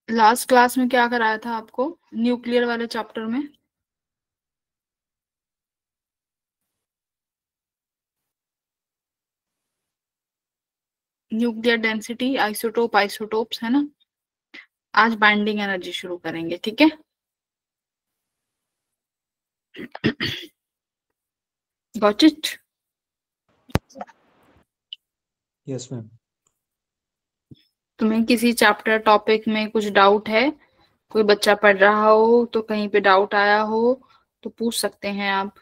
Last class में क्या कराया था आपको, न्यूक्लियर वाले चैप्टर में? न्यूक्लियर डेंसिटी, आइसोटोप, आइसोटोप्स, है ना। आज बाइंडिंग एनर्जी शुरू करेंगे, ठीक है। Got it. Yes ma'am. तुम्हें किसी चैप्टर टॉपिक में कुछ डाउट है? कोई बच्चा पढ़ रहा हो तो कहीं पे डाउट आया हो तो पूछ सकते हैं आप।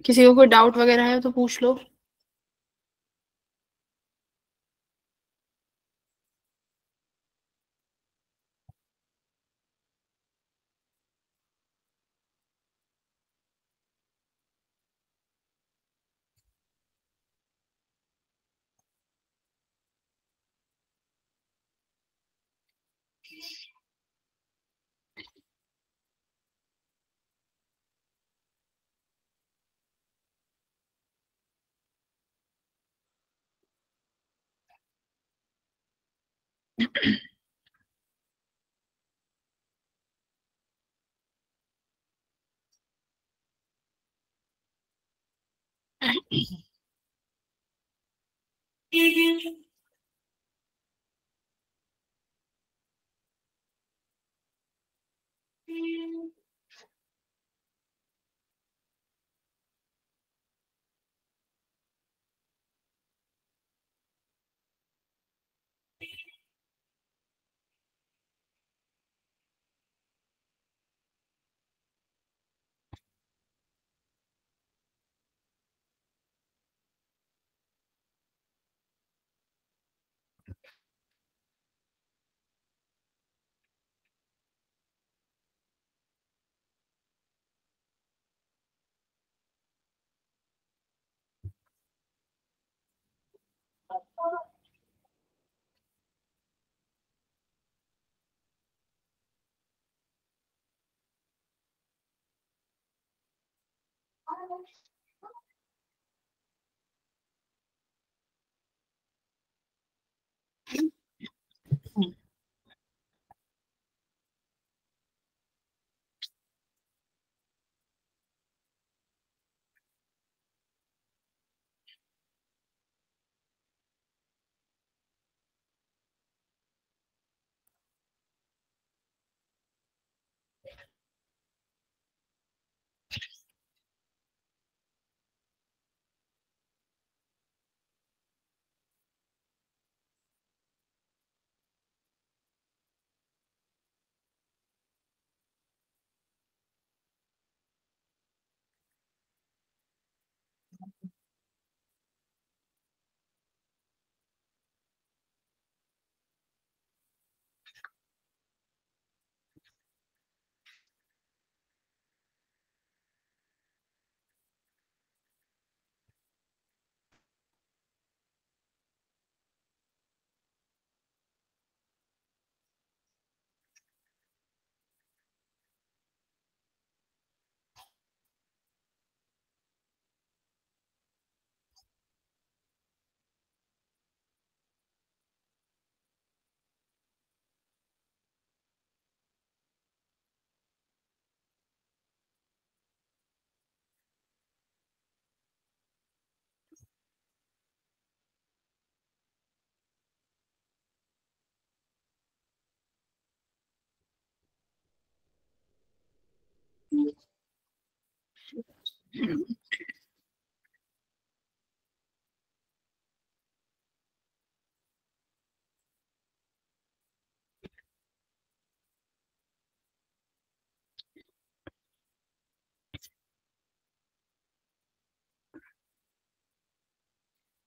किसी को कोई डाउट वगैरह है तो पूछ लो।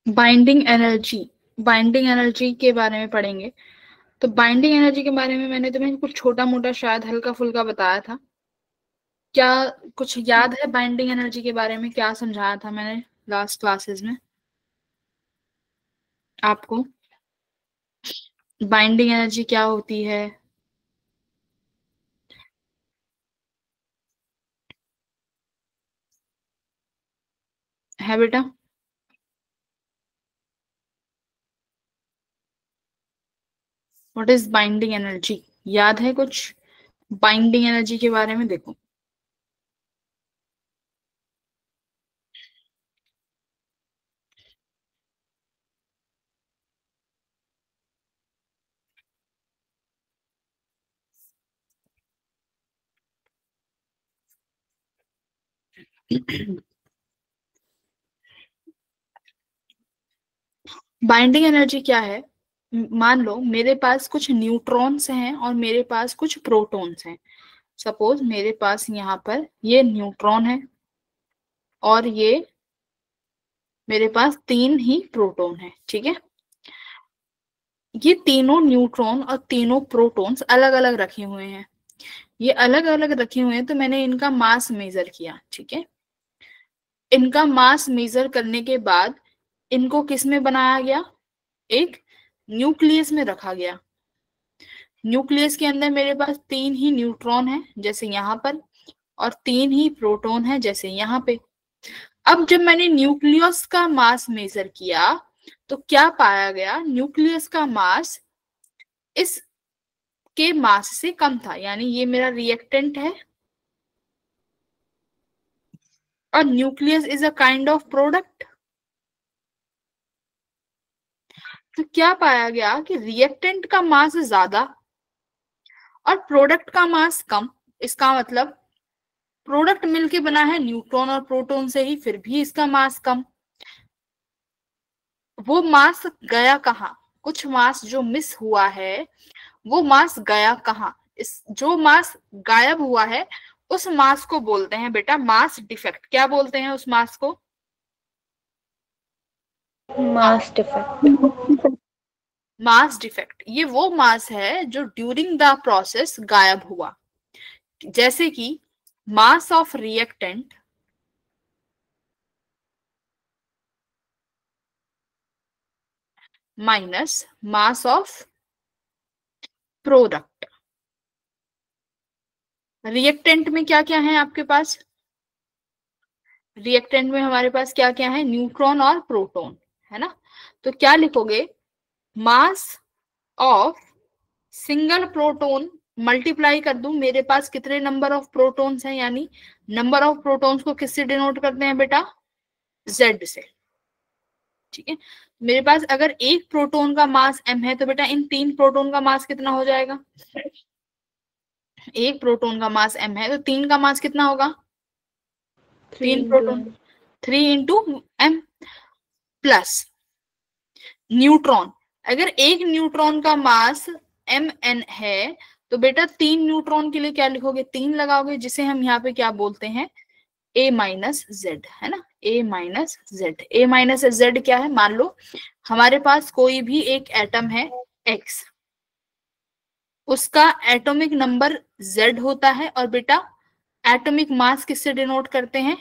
बाइंडिंग एनर्जी के बारे में पढ़ेंगे। तो बाइंडिंग एनर्जी के बारे में मैंने तुम्हें कुछ छोटा मोटा शायद हल्का फुल्का बताया था। क्या कुछ याद है बाइंडिंग एनर्जी के बारे में, क्या समझाया था मैंने लास्ट क्लासेस में आपको? बाइंडिंग एनर्जी क्या होती है बेटा? What is binding energy? याद है कुछ बाइंडिंग एनर्जी के बारे में? देखो, बाइंडिंग एनर्जी क्या है? मान लो मेरे पास कुछ न्यूट्रॉन्स हैं और मेरे पास कुछ प्रोटॉन्स हैं। सपोज मेरे पास यहाँ पर ये न्यूट्रॉन है और ये मेरे पास 3 ही प्रोटॉन है, ठीक है। ये तीनों न्यूट्रॉन और तीनों प्रोटॉन्स अलग अलग रखे हुए हैं। ये अलग अलग रखे हुए हैं तो मैंने इनका मास मेजर किया, ठीक है। इनका मास मेजर करने के बाद इनको किस में बनाया गया? एक न्यूक्लियस में रखा गया। न्यूक्लियस के अंदर मेरे पास 3 ही न्यूट्रॉन है जैसे यहाँ पर, और 3 ही प्रोटॉन है जैसे यहाँ पे। अब जब मैंने न्यूक्लियस का मास मेजर किया तो क्या पाया गया? न्यूक्लियस का मास इस के मास से कम था, यानी ये मेरा रिएक्टेंट है और nucleus is a kind of product. तो क्या पाया गया कि रिएक्टेंट का मास ज्यादा और प्रोडक्ट का मास कम। इसका मतलब प्रोडक्ट मिलके बना है न्यूट्रॉन और प्रोटॉन से ही, फिर भी इसका मास कम। वो मास गया कहाँ? कुछ मास जो मिस हुआ है वो मास गया कहाँ? इस जो मास गायब हुआ है उस मास को बोलते हैं बेटा मास डिफेक्ट। क्या बोलते हैं उस मास को? Mass defect. Mass defect. ये वो मास है जो ड्यूरिंग द प्रोसेस गायब हुआ। जैसे कि mass of reactant minus mass of product. Reactant में क्या क्या है आपके पास? रिएक्टेंट में हमारे पास क्या क्या है? न्यूट्रॉन और प्रोटॉन, है ना। तो क्या लिखोगे? Mass of single proton multiply कर दूं, मेरे पास कितने नंबर ऑफ प्रोटॉन्स हैं, यानी नंबर ऑफ प्रोटॉन्स को किससे डिनोट करते हैं बेटा? जेड से, ठीक है। मेरे पास अगर एक प्रोटॉन का मास m है तो बेटा इन 3 प्रोटॉन का मास कितना हो जाएगा? एक प्रोटॉन का मास m है तो 3 का मास कितना होगा? 3 proton, 3 into m plus neutron. अगर एक न्यूट्रॉन का मास mn है तो बेटा 3 न्यूट्रॉन के लिए क्या लिखोगे? 3 लगाओगे, जिसे हम यहाँ पे क्या बोलते हैं? a माइनस जेड, है ना। a minus Z. a minus Z क्या है? मान लो हमारे पास कोई भी एक एटम है x, उसका एटॉमिक नंबर z होता है और बेटा एटॉमिक मास किससे डिनोट करते हैं?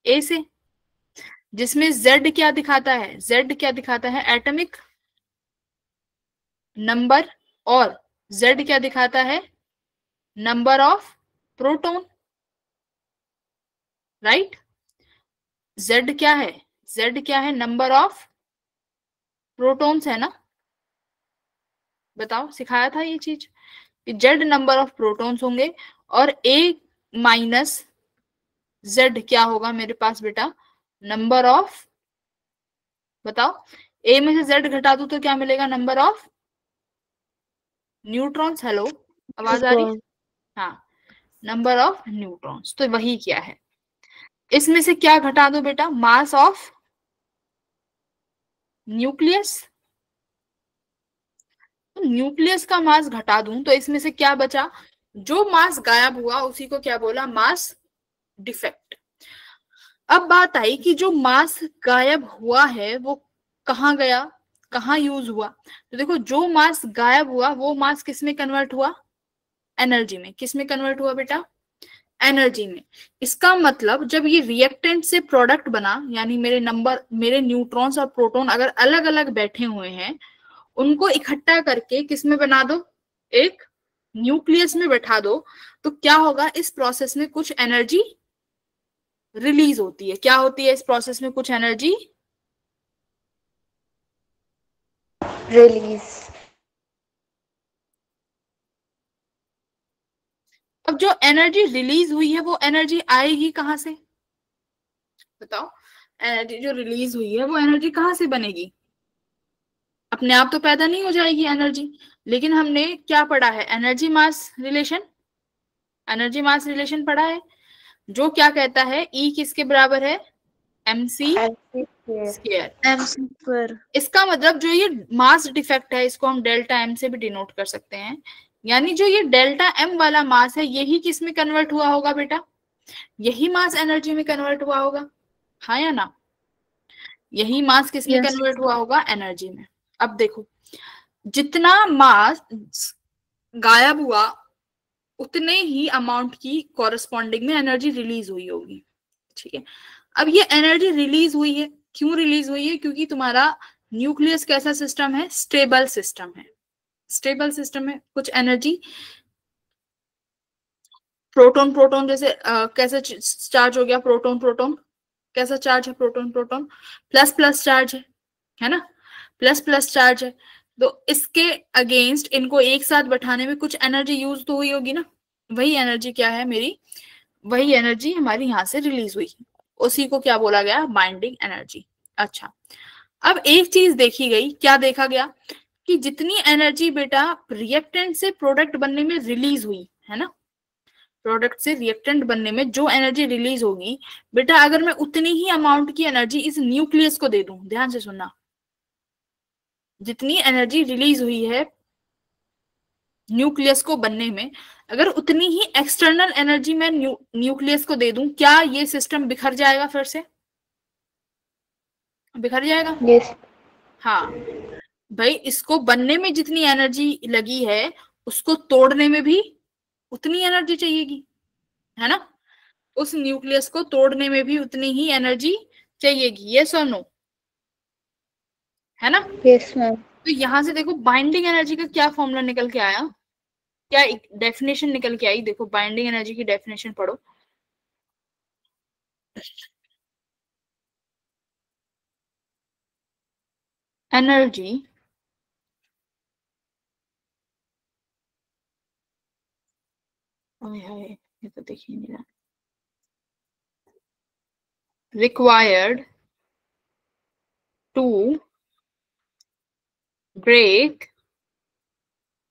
a से। जिसमें z क्या दिखाता है? z क्या दिखाता है? Atomic number. और z क्या दिखाता है? Number of proton, right. z क्या है? z क्या है? नंबर ऑफ प्रोटॉन्स, है ना। बताओ, सिखाया था ये चीज कि z नंबर ऑफ प्रोटॉन्स होंगे और a माइनस z क्या होगा मेरे पास बेटा? नंबर ऑफ, बताओ, a में से z घटा दूं तो क्या मिलेगा? Number of neutrons. हेलो, आवाज आ रही? हाँ, नंबर ऑफ न्यूट्रॉन्स। तो वही क्या है? इसमें से क्या घटा दो बेटा, मास ऑफ न्यूक्लियस। तो न्यूक्लियस का मास घटा दूं तो इसमें से क्या बचा, जो मास गायब हुआ उसी को क्या बोला, मास डिफेक्ट। अब बात आई कि जो मास गायब हुआ है वो कहाँ गया, कहाँ यूज हुआ। तो देखो जो मास गायब हुआ वो मास किस में कन्वर्ट हुआ, एनर्जी में। किस में कन्वर्ट हुआ बेटा, एनर्जी में। इसका मतलब जब ये रिएक्टेंट से प्रोडक्ट बना, यानी मेरे न्यूट्रॉन्स और प्रोटॉन अगर अलग अलग बैठे हुए हैं, उनको इकट्ठा करके किस में बना दो, एक न्यूक्लियस में बैठा दो, तो क्या होगा, इस प्रोसेस में कुछ एनर्जी रिलीज होती है। क्या होती है इस प्रोसेस में, कुछ एनर्जी रिलीज। अब जो एनर्जी रिलीज हुई है वो एनर्जी आएगी कहां से, बताओ। एनर्जी जो रिलीज हुई है वो एनर्जी कहां से बनेगी, अपने आप तो पैदा नहीं हो जाएगी एनर्जी। लेकिन हमने क्या पढ़ा है, एनर्जी मास रिलेशन। एनर्जी मास रिलेशन पढ़ा है, जो क्या कहता है, ई किसके बराबर है, mc स्क्वायर। इसका मतलब जो ये मास डिफेक्ट है इसको हम डेल्टा एम से भी डिनोट कर सकते हैं। यानी जो ये डेल्टा एम वाला मास है यही किस में कन्वर्ट हुआ होगा बेटा, यही मास एनर्जी में कन्वर्ट हुआ होगा, हाँ या ना। यही मास किस में कन्वर्ट हुआ होगा, एनर्जी में। अब देखो जितना मास गायब हुआ उतने ही अमाउंट की कॉरेस्पॉन्डिंग में एनर्जी रिलीज हुई होगी, ठीक है। अब ये एनर्जी रिलीज हुई है, क्यों रिलीज हुई है, क्योंकि तुम्हारा न्यूक्लियस कैसा सिस्टम है, स्टेबल सिस्टम है। स्टेबल सिस्टम में कुछ एनर्जी, प्रोटॉन प्रोटॉन जैसे कैसे चार्ज हो गया, प्रोटॉन प्रोटॉन कैसा चार्ज है, proton proton plus plus charge है ना, प्लस प्लस चार्ज है। तो इसके अगेंस्ट इनको एक साथ बैठाने में कुछ एनर्जी यूज तो हुई होगी ना, वही एनर्जी क्या है मेरी, वही एनर्जी हमारी यहाँ से रिलीज हुई, उसी को क्या बोला गया, बाइंडिंग एनर्जी। अच्छा, अब एक चीज देखी गई, क्या देखा गया कि जितनी एनर्जी बेटा रिएक्टेंट से प्रोडक्ट बनने में रिलीज हुई है ना, प्रोडक्ट से रिएक्टेंट बनने में जो एनर्जी रिलीज होगी बेटा, अगर मैं उतनी ही अमाउंट की एनर्जी इस न्यूक्लियस को दे दूं, ध्यान से सुनना, जितनी एनर्जी रिलीज हुई है न्यूक्लियस को बनने में, अगर उतनी ही एक्सटर्नल एनर्जी मैं न्यूक्लियस को दे दूं, क्या ये सिस्टम बिखर जाएगा, फिर से बिखर जाएगा। yes. हाँ भाई, इसको बनने में जितनी एनर्जी लगी है उसको तोड़ने में भी उतनी एनर्जी चाहिएगी, है ना। उस न्यूक्लियस को तोड़ने में भी उतनी ही एनर्जी चाहिएगी, यस और नो, है ना। yes, ma'am. तो यहां से देखो बाइंडिंग एनर्जी का क्या फॉर्मूला निकल के आया, क्या डेफिनेशन निकल के आई, देखो बाइंडिंग एनर्जी की डेफिनेशन पढ़ो। एनर्जी ये तो देखिए नहीं रहा, required to break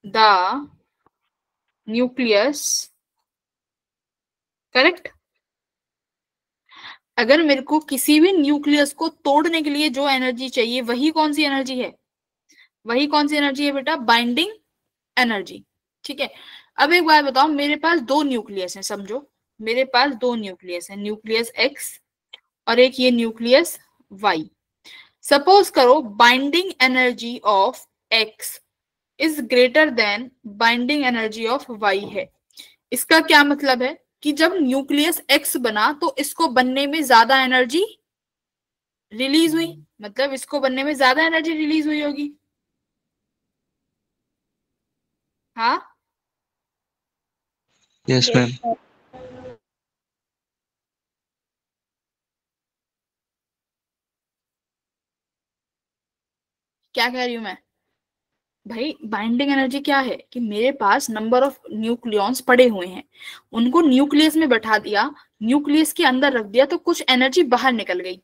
the nucleus, correct. अगर मेरे को किसी भी न्यूक्लियस को तोड़ने के लिए जो एनर्जी चाहिए वही कौन सी एनर्जी है, वही कौन सी एनर्जी है बेटा, बाइंडिंग एनर्जी, ठीक है। अब एक बात बताओ, मेरे पास दो न्यूक्लियस हैं, समझो मेरे पास दो न्यूक्लियस है, न्यूक्लियस एक्स और एक ये न्यूक्लियस वाई। सपोज करो binding energy of X is greater than binding energy of Y है। इसका क्या मतलब है कि जब न्यूक्लियस एक्स बना तो इसको बनने में ज्यादा एनर्जी रिलीज हुई, मतलब इसको बनने में ज्यादा एनर्जी रिलीज हुई होगी, हाँ Yes, ma'am. क्या कह रही हूं मैं भाई, बाइंडिंग एनर्जी क्या है कि मेरे पास नंबर ऑफ न्यूक्लियॉन्स पड़े हुए हैं, उनको न्यूक्लियस में बैठा दिया, न्यूक्लियस के अंदर रख दिया, तो कुछ एनर्जी बाहर निकल गई,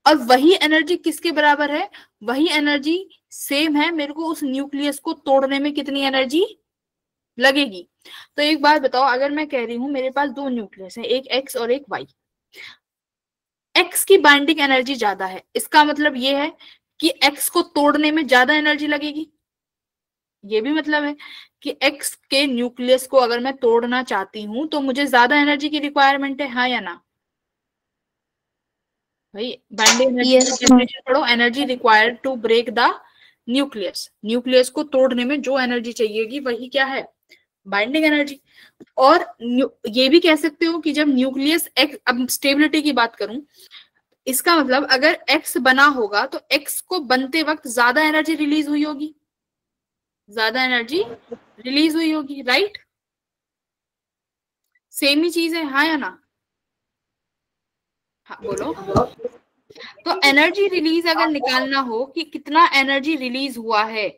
और वही एनर्जी किसके बराबर है, वही एनर्जी सेम है, मेरे को उस न्यूक्लियस को तोड़ने में कितनी एनर्जी लगेगी। तो एक बात बताओ, अगर मैं कह रही हूं मेरे पास दो न्यूक्लियस है, एक एक्स और एक वाई, एक्स की बाइंडिंग एनर्जी ज्यादा है, इसका मतलब ये है कि एक्स को तोड़ने में ज्यादा एनर्जी लगेगी। ये भी मतलब है कि एक्स के न्यूक्लियस को अगर मैं तोड़ना चाहती हूं तो मुझे ज्यादा एनर्जी की रिक्वायरमेंट है, हाँ या ना भाई? बाइंडिंग एनर्जी की डेफिनेशन पढ़ो, energy required to break the nucleus. Nucleus को तोड़ने में जो एनर्जी चाहिएगी वही क्या है? Binding energy. और ये भी कह सकते हो कि जब न्यूक्लियस एक्स, अब स्टेबिलिटी की बात करूं, इसका मतलब अगर एक्स बना होगा तो एक्स को बनते वक्त ज्यादा एनर्जी रिलीज हुई होगी, ज्यादा एनर्जी रिलीज हुई होगी, राइट? सेम ही चीज है, हाँ या ना? हाँ बोलो। तो एनर्जी रिलीज अगर निकालना हो कि कितना एनर्जी रिलीज हुआ है,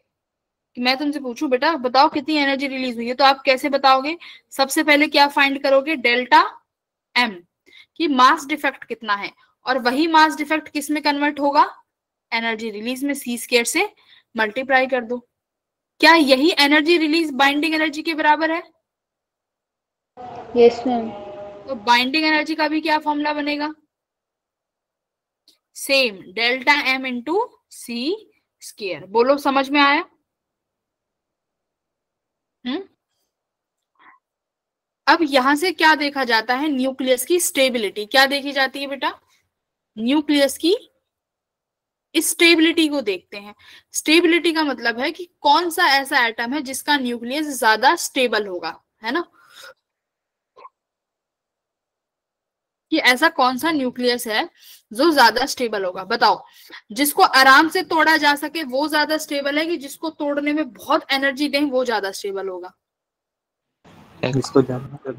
कि मैं तुमसे पूछूं बेटा बताओ कितनी एनर्जी रिलीज हुई है, तो आप कैसे बताओगे? सबसे पहले क्या फाइंड करोगे? डेल्टा एम, कि मास डिफेक्ट कितना है, और वही मास डिफेक्ट किस में कन्वर्ट होगा? एनर्जी रिलीज में। सी स्क्वायर से मल्टीप्लाई कर दो। क्या यही एनर्जी रिलीज बाइंडिंग एनर्जी के बराबर है? Yes ma'am. तो बाइंडिंग एनर्जी का भी क्या फॉर्मूला बनेगा? सेम, डेल्टा एम इंटू सी स्क्वायर। बोलो समझ में आया? अब यहां से क्या देखा जाता है? न्यूक्लियस की स्टेबिलिटी क्या देखी जाती है बेटा? न्यूक्लियस की स्टेबिलिटी को देखते हैं। स्टेबिलिटी का मतलब है कि कौन सा ऐसा एटम है जिसका न्यूक्लियस ज्यादा स्टेबल होगा, है ना? कि ऐसा कौन सा न्यूक्लियस है जो ज्यादा स्टेबल होगा, बताओ। जिसको आराम से तोड़ा जा सके वो ज्यादा स्टेबल है, कि जिसको तोड़ने में बहुत एनर्जी दें वो ज्यादा स्टेबल होगा? इसको ज्यादा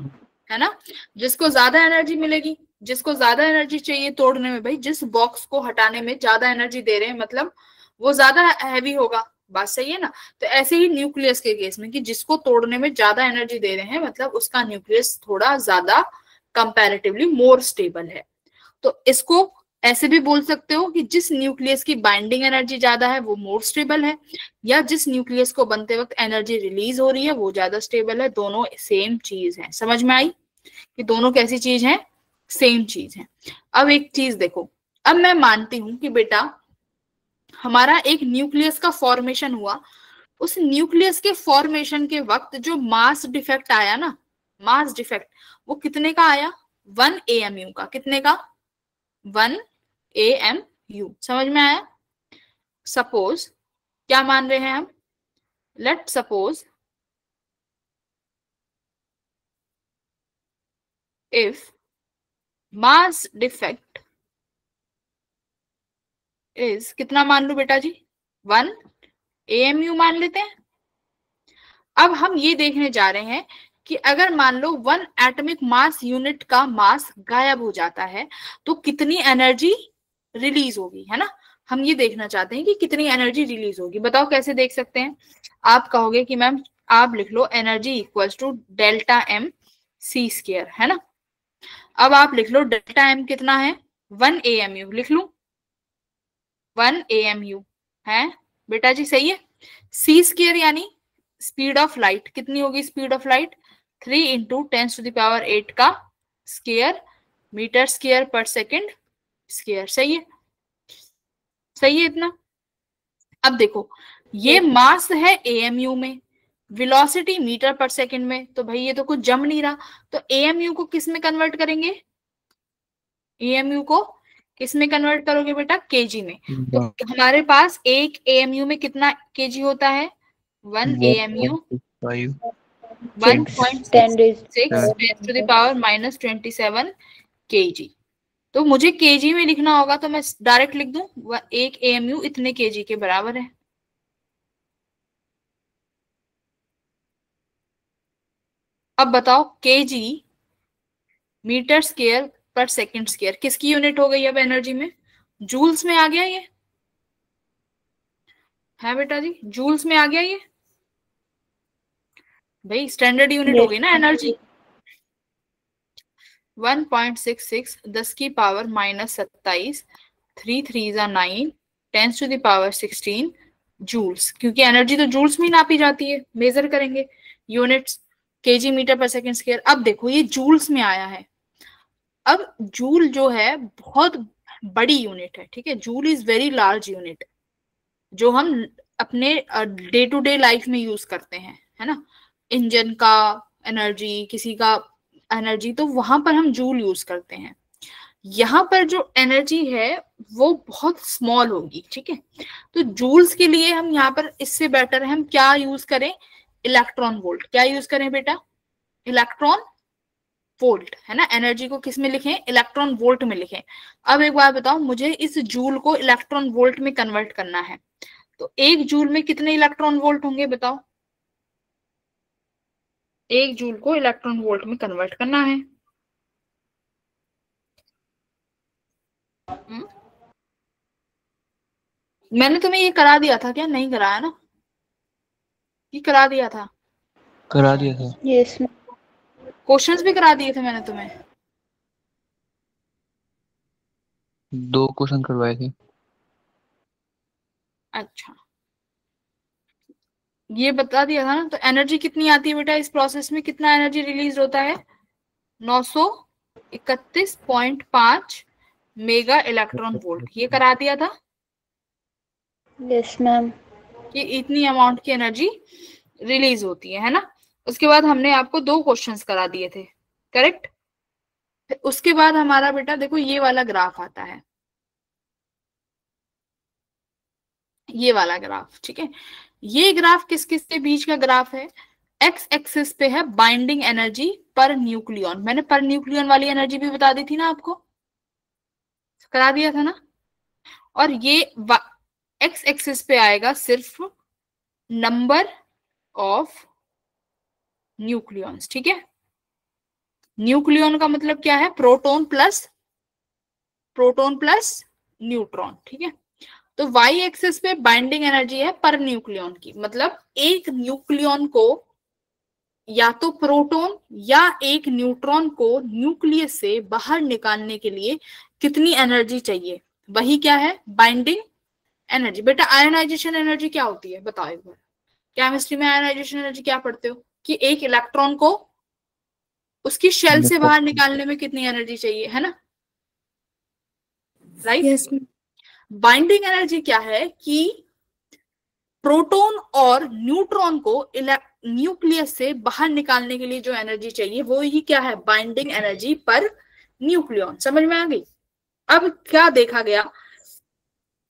है ना? जिसको ज्यादा एनर्जी मिलेगी, जिसको ज्यादा एनर्जी चाहिए तोड़ने में, भाई जिस बॉक्स को हटाने में ज्यादा एनर्जी दे रहे हैं मतलब वो ज्यादा हैवी होगा। बात सही है ना? तो ऐसे ही न्यूक्लियस के केस में कि जिसको तोड़ने में ज्यादा एनर्जी दे रहे हैं मतलब उसका न्यूक्लियस थोड़ा ज्यादा कंपैरेटिवली मोर स्टेबल है। तो इसको ऐसे भी बोल सकते हो कि जिस न्यूक्लियस की बाइंडिंग एनर्जी ज्यादा है वो मोर स्टेबल है, या जिस न्यूक्लियस को बनते वक्त एनर्जी रिलीज हो रही है वो ज्यादा स्टेबल है। दोनों सेम चीज है। समझ में आई कि दोनों कैसी चीज है? सेम चीज है। अब एक चीज देखो, अब मैं मानती हूं कि बेटा हमारा एक न्यूक्लियस का फॉर्मेशन हुआ, उस न्यूक्लियस के फॉर्मेशन के वक्त जो मास डिफेक्ट आया ना, मास डिफेक्ट, वो कितने का आया? 1 AMU का। कितने का? 1 AMU। समझ में आया? सपोज क्या मान रहे हैं हम? Let suppose if mass defect is, कितना मान लो बेटा जी? 1 AMU मान लेते हैं। अब हम ये देखने जा रहे हैं कि अगर मान लो 1 एटॉमिक मास यूनिट का मास गायब हो जाता है तो कितनी एनर्जी रिलीज होगी, है ना? हम ये देखना चाहते हैं कि कितनी एनर्जी रिलीज होगी। बताओ कैसे देख सकते हैं? आप कहोगे कि मैम आप लिख लो energy equals to delta M C square, है ना? अब आप लिख लो डेल्टा एम कितना है? 1 AMU। लिख लू 1 AMU है बेटा जी, सही है। सी स्क्वायर यानी स्पीड ऑफ लाइट, कितनी होगी स्पीड ऑफ लाइट? 3 इंटू 10⁸ का स्क्वायर मीटर स्क्वायर पर सेकेंड स्क्वायर। सही है? सही है इतना? अब देखो ये मास है AMU में, वेलोसिटी मीटर पर सेकेंड में, तो भाई ये तो कुछ जम नहीं रहा। तो AMU को किस में कन्वर्ट करेंगे? AMU को किस में कन्वर्ट करोगे बेटा? केजी में। तो हमारे पास एक AMU में कितना केजी होता है? 1 AMU 1.6 kg। तो मुझे केजी में लिखना होगा तो मैं डायरेक्ट लिख दूं एक AMU इतने केजी के बराबर है। अब बताओ केजी मीटर स्क्वायर पर सेकंड स्क्वायर किसकी यूनिट हो गई अब एनर्जी में? जूल्स में आ गया ये, है बेटा जी? जूल्स में आ गया ये भाई, स्टैंडर्ड यूनिट हो गई ना एनर्जी। 1.66 10 की पावर -27 3 3 9 10⁻16 जूल्स, क्योंकि एनर्जी तो जूल्स में ही नापी जाती है, मेजर करेंगे यूनिट्स केजी मीटर पर सेकंड स्क्वायर। अब देखो ये जूल्स में आया है। अब जूल जो है बहुत बड़ी यूनिट है, ठीक है, joule is very large unit, जो हम अपने डे टू डे लाइफ में यूज करते हैं, है ना, इंजन का एनर्जी, किसी का एनर्जी, तो वहां पर हम जूल यूज करते हैं। यहाँ पर जो एनर्जी है वो बहुत स्मॉल होगी, ठीक है। तो जूल्स के लिए हम यहाँ पर इससे बेटर है हम क्या यूज करें, इलेक्ट्रॉन वोल्ट। क्या यूज करें बेटा, इलेक्ट्रॉन वोल्ट, है ना। एनर्जी को किस में लिखें, इलेक्ट्रॉन वोल्ट में लिखें। अब एक बात बताओ, मुझे इस जूल को इलेक्ट्रॉन वोल्ट में कन्वर्ट करना है, तो एक जूल में कितने इलेक्ट्रॉन वोल्ट होंगे बताओ, एक जूल को इलेक्ट्रॉन वोल्ट में कन्वर्ट करना है। मैंने तुम्हें ये करा दिया था क्या, नहीं कराया ना, ये करा दिया था, करा दिया था। यस क्वेश्चंस भी करा दिए थे मैंने तुम्हें। 2 क्वेश्चन करवाए थे। अच्छा, ये बता दिया था ना। तो एनर्जी कितनी आती है बेटा इस प्रोसेस में, कितना एनर्जी रिलीज होता है, 931.5 मेगा इलेक्ट्रॉन वोल्ट, ये करा दिया था। Yes ma'am. कि इतनी अमाउंट की एनर्जी रिलीज होती है ना। उसके बाद हमने आपको 2 क्वेश्चंस करा दिए थे, करेक्ट। उसके बाद हमारा बेटा देखो ये वाला ग्राफ आता है, ये वाला ग्राफ, ठीक है। ये ग्राफ किस किस के बीच का ग्राफ है, एक्स एक्सिस पे है बाइंडिंग एनर्जी पर न्यूक्लियन। मैंने पर न्यूक्लियन वाली एनर्जी भी बता दी थी ना आपको, करा दिया था ना। और ये एक्स एक्सिस पे आएगा सिर्फ नंबर ऑफ न्यूक्लियॉन्स, ठीक है। न्यूक्लियन का मतलब क्या है, प्रोटॉन प्लस न्यूट्रॉन, ठीक है। तो वाई एक्सिस पे बाइंडिंग एनर्जी है पर न्यूक्लियन की, मतलब एक न्यूक्लियन को या तो प्रोटॉन या एक न्यूट्रॉन को न्यूक्लियस से बाहर निकालने के लिए कितनी एनर्जी चाहिए, वही क्या है, बाइंडिंग एनर्जी। बेटा आयनाइजेशन एनर्जी क्या होती है बताओ एक बार, केमिस्ट्री में आयनाइजेशन एनर्जी क्या पढ़ते हो, कि एक इलेक्ट्रॉन को उसकी शेल से बाहर निकालने में कितनी एनर्जी चाहिए, है ना, राइट। यस बाइंडिंग एनर्जी क्या है, कि प्रोटॉन और न्यूट्रॉन को न्यूक्लियस से बाहर निकालने के लिए जो एनर्जी चाहिए वो ही क्या है, बाइंडिंग एनर्जी पर न्यूक्लियन। समझ में आ गई। अब क्या देखा गया,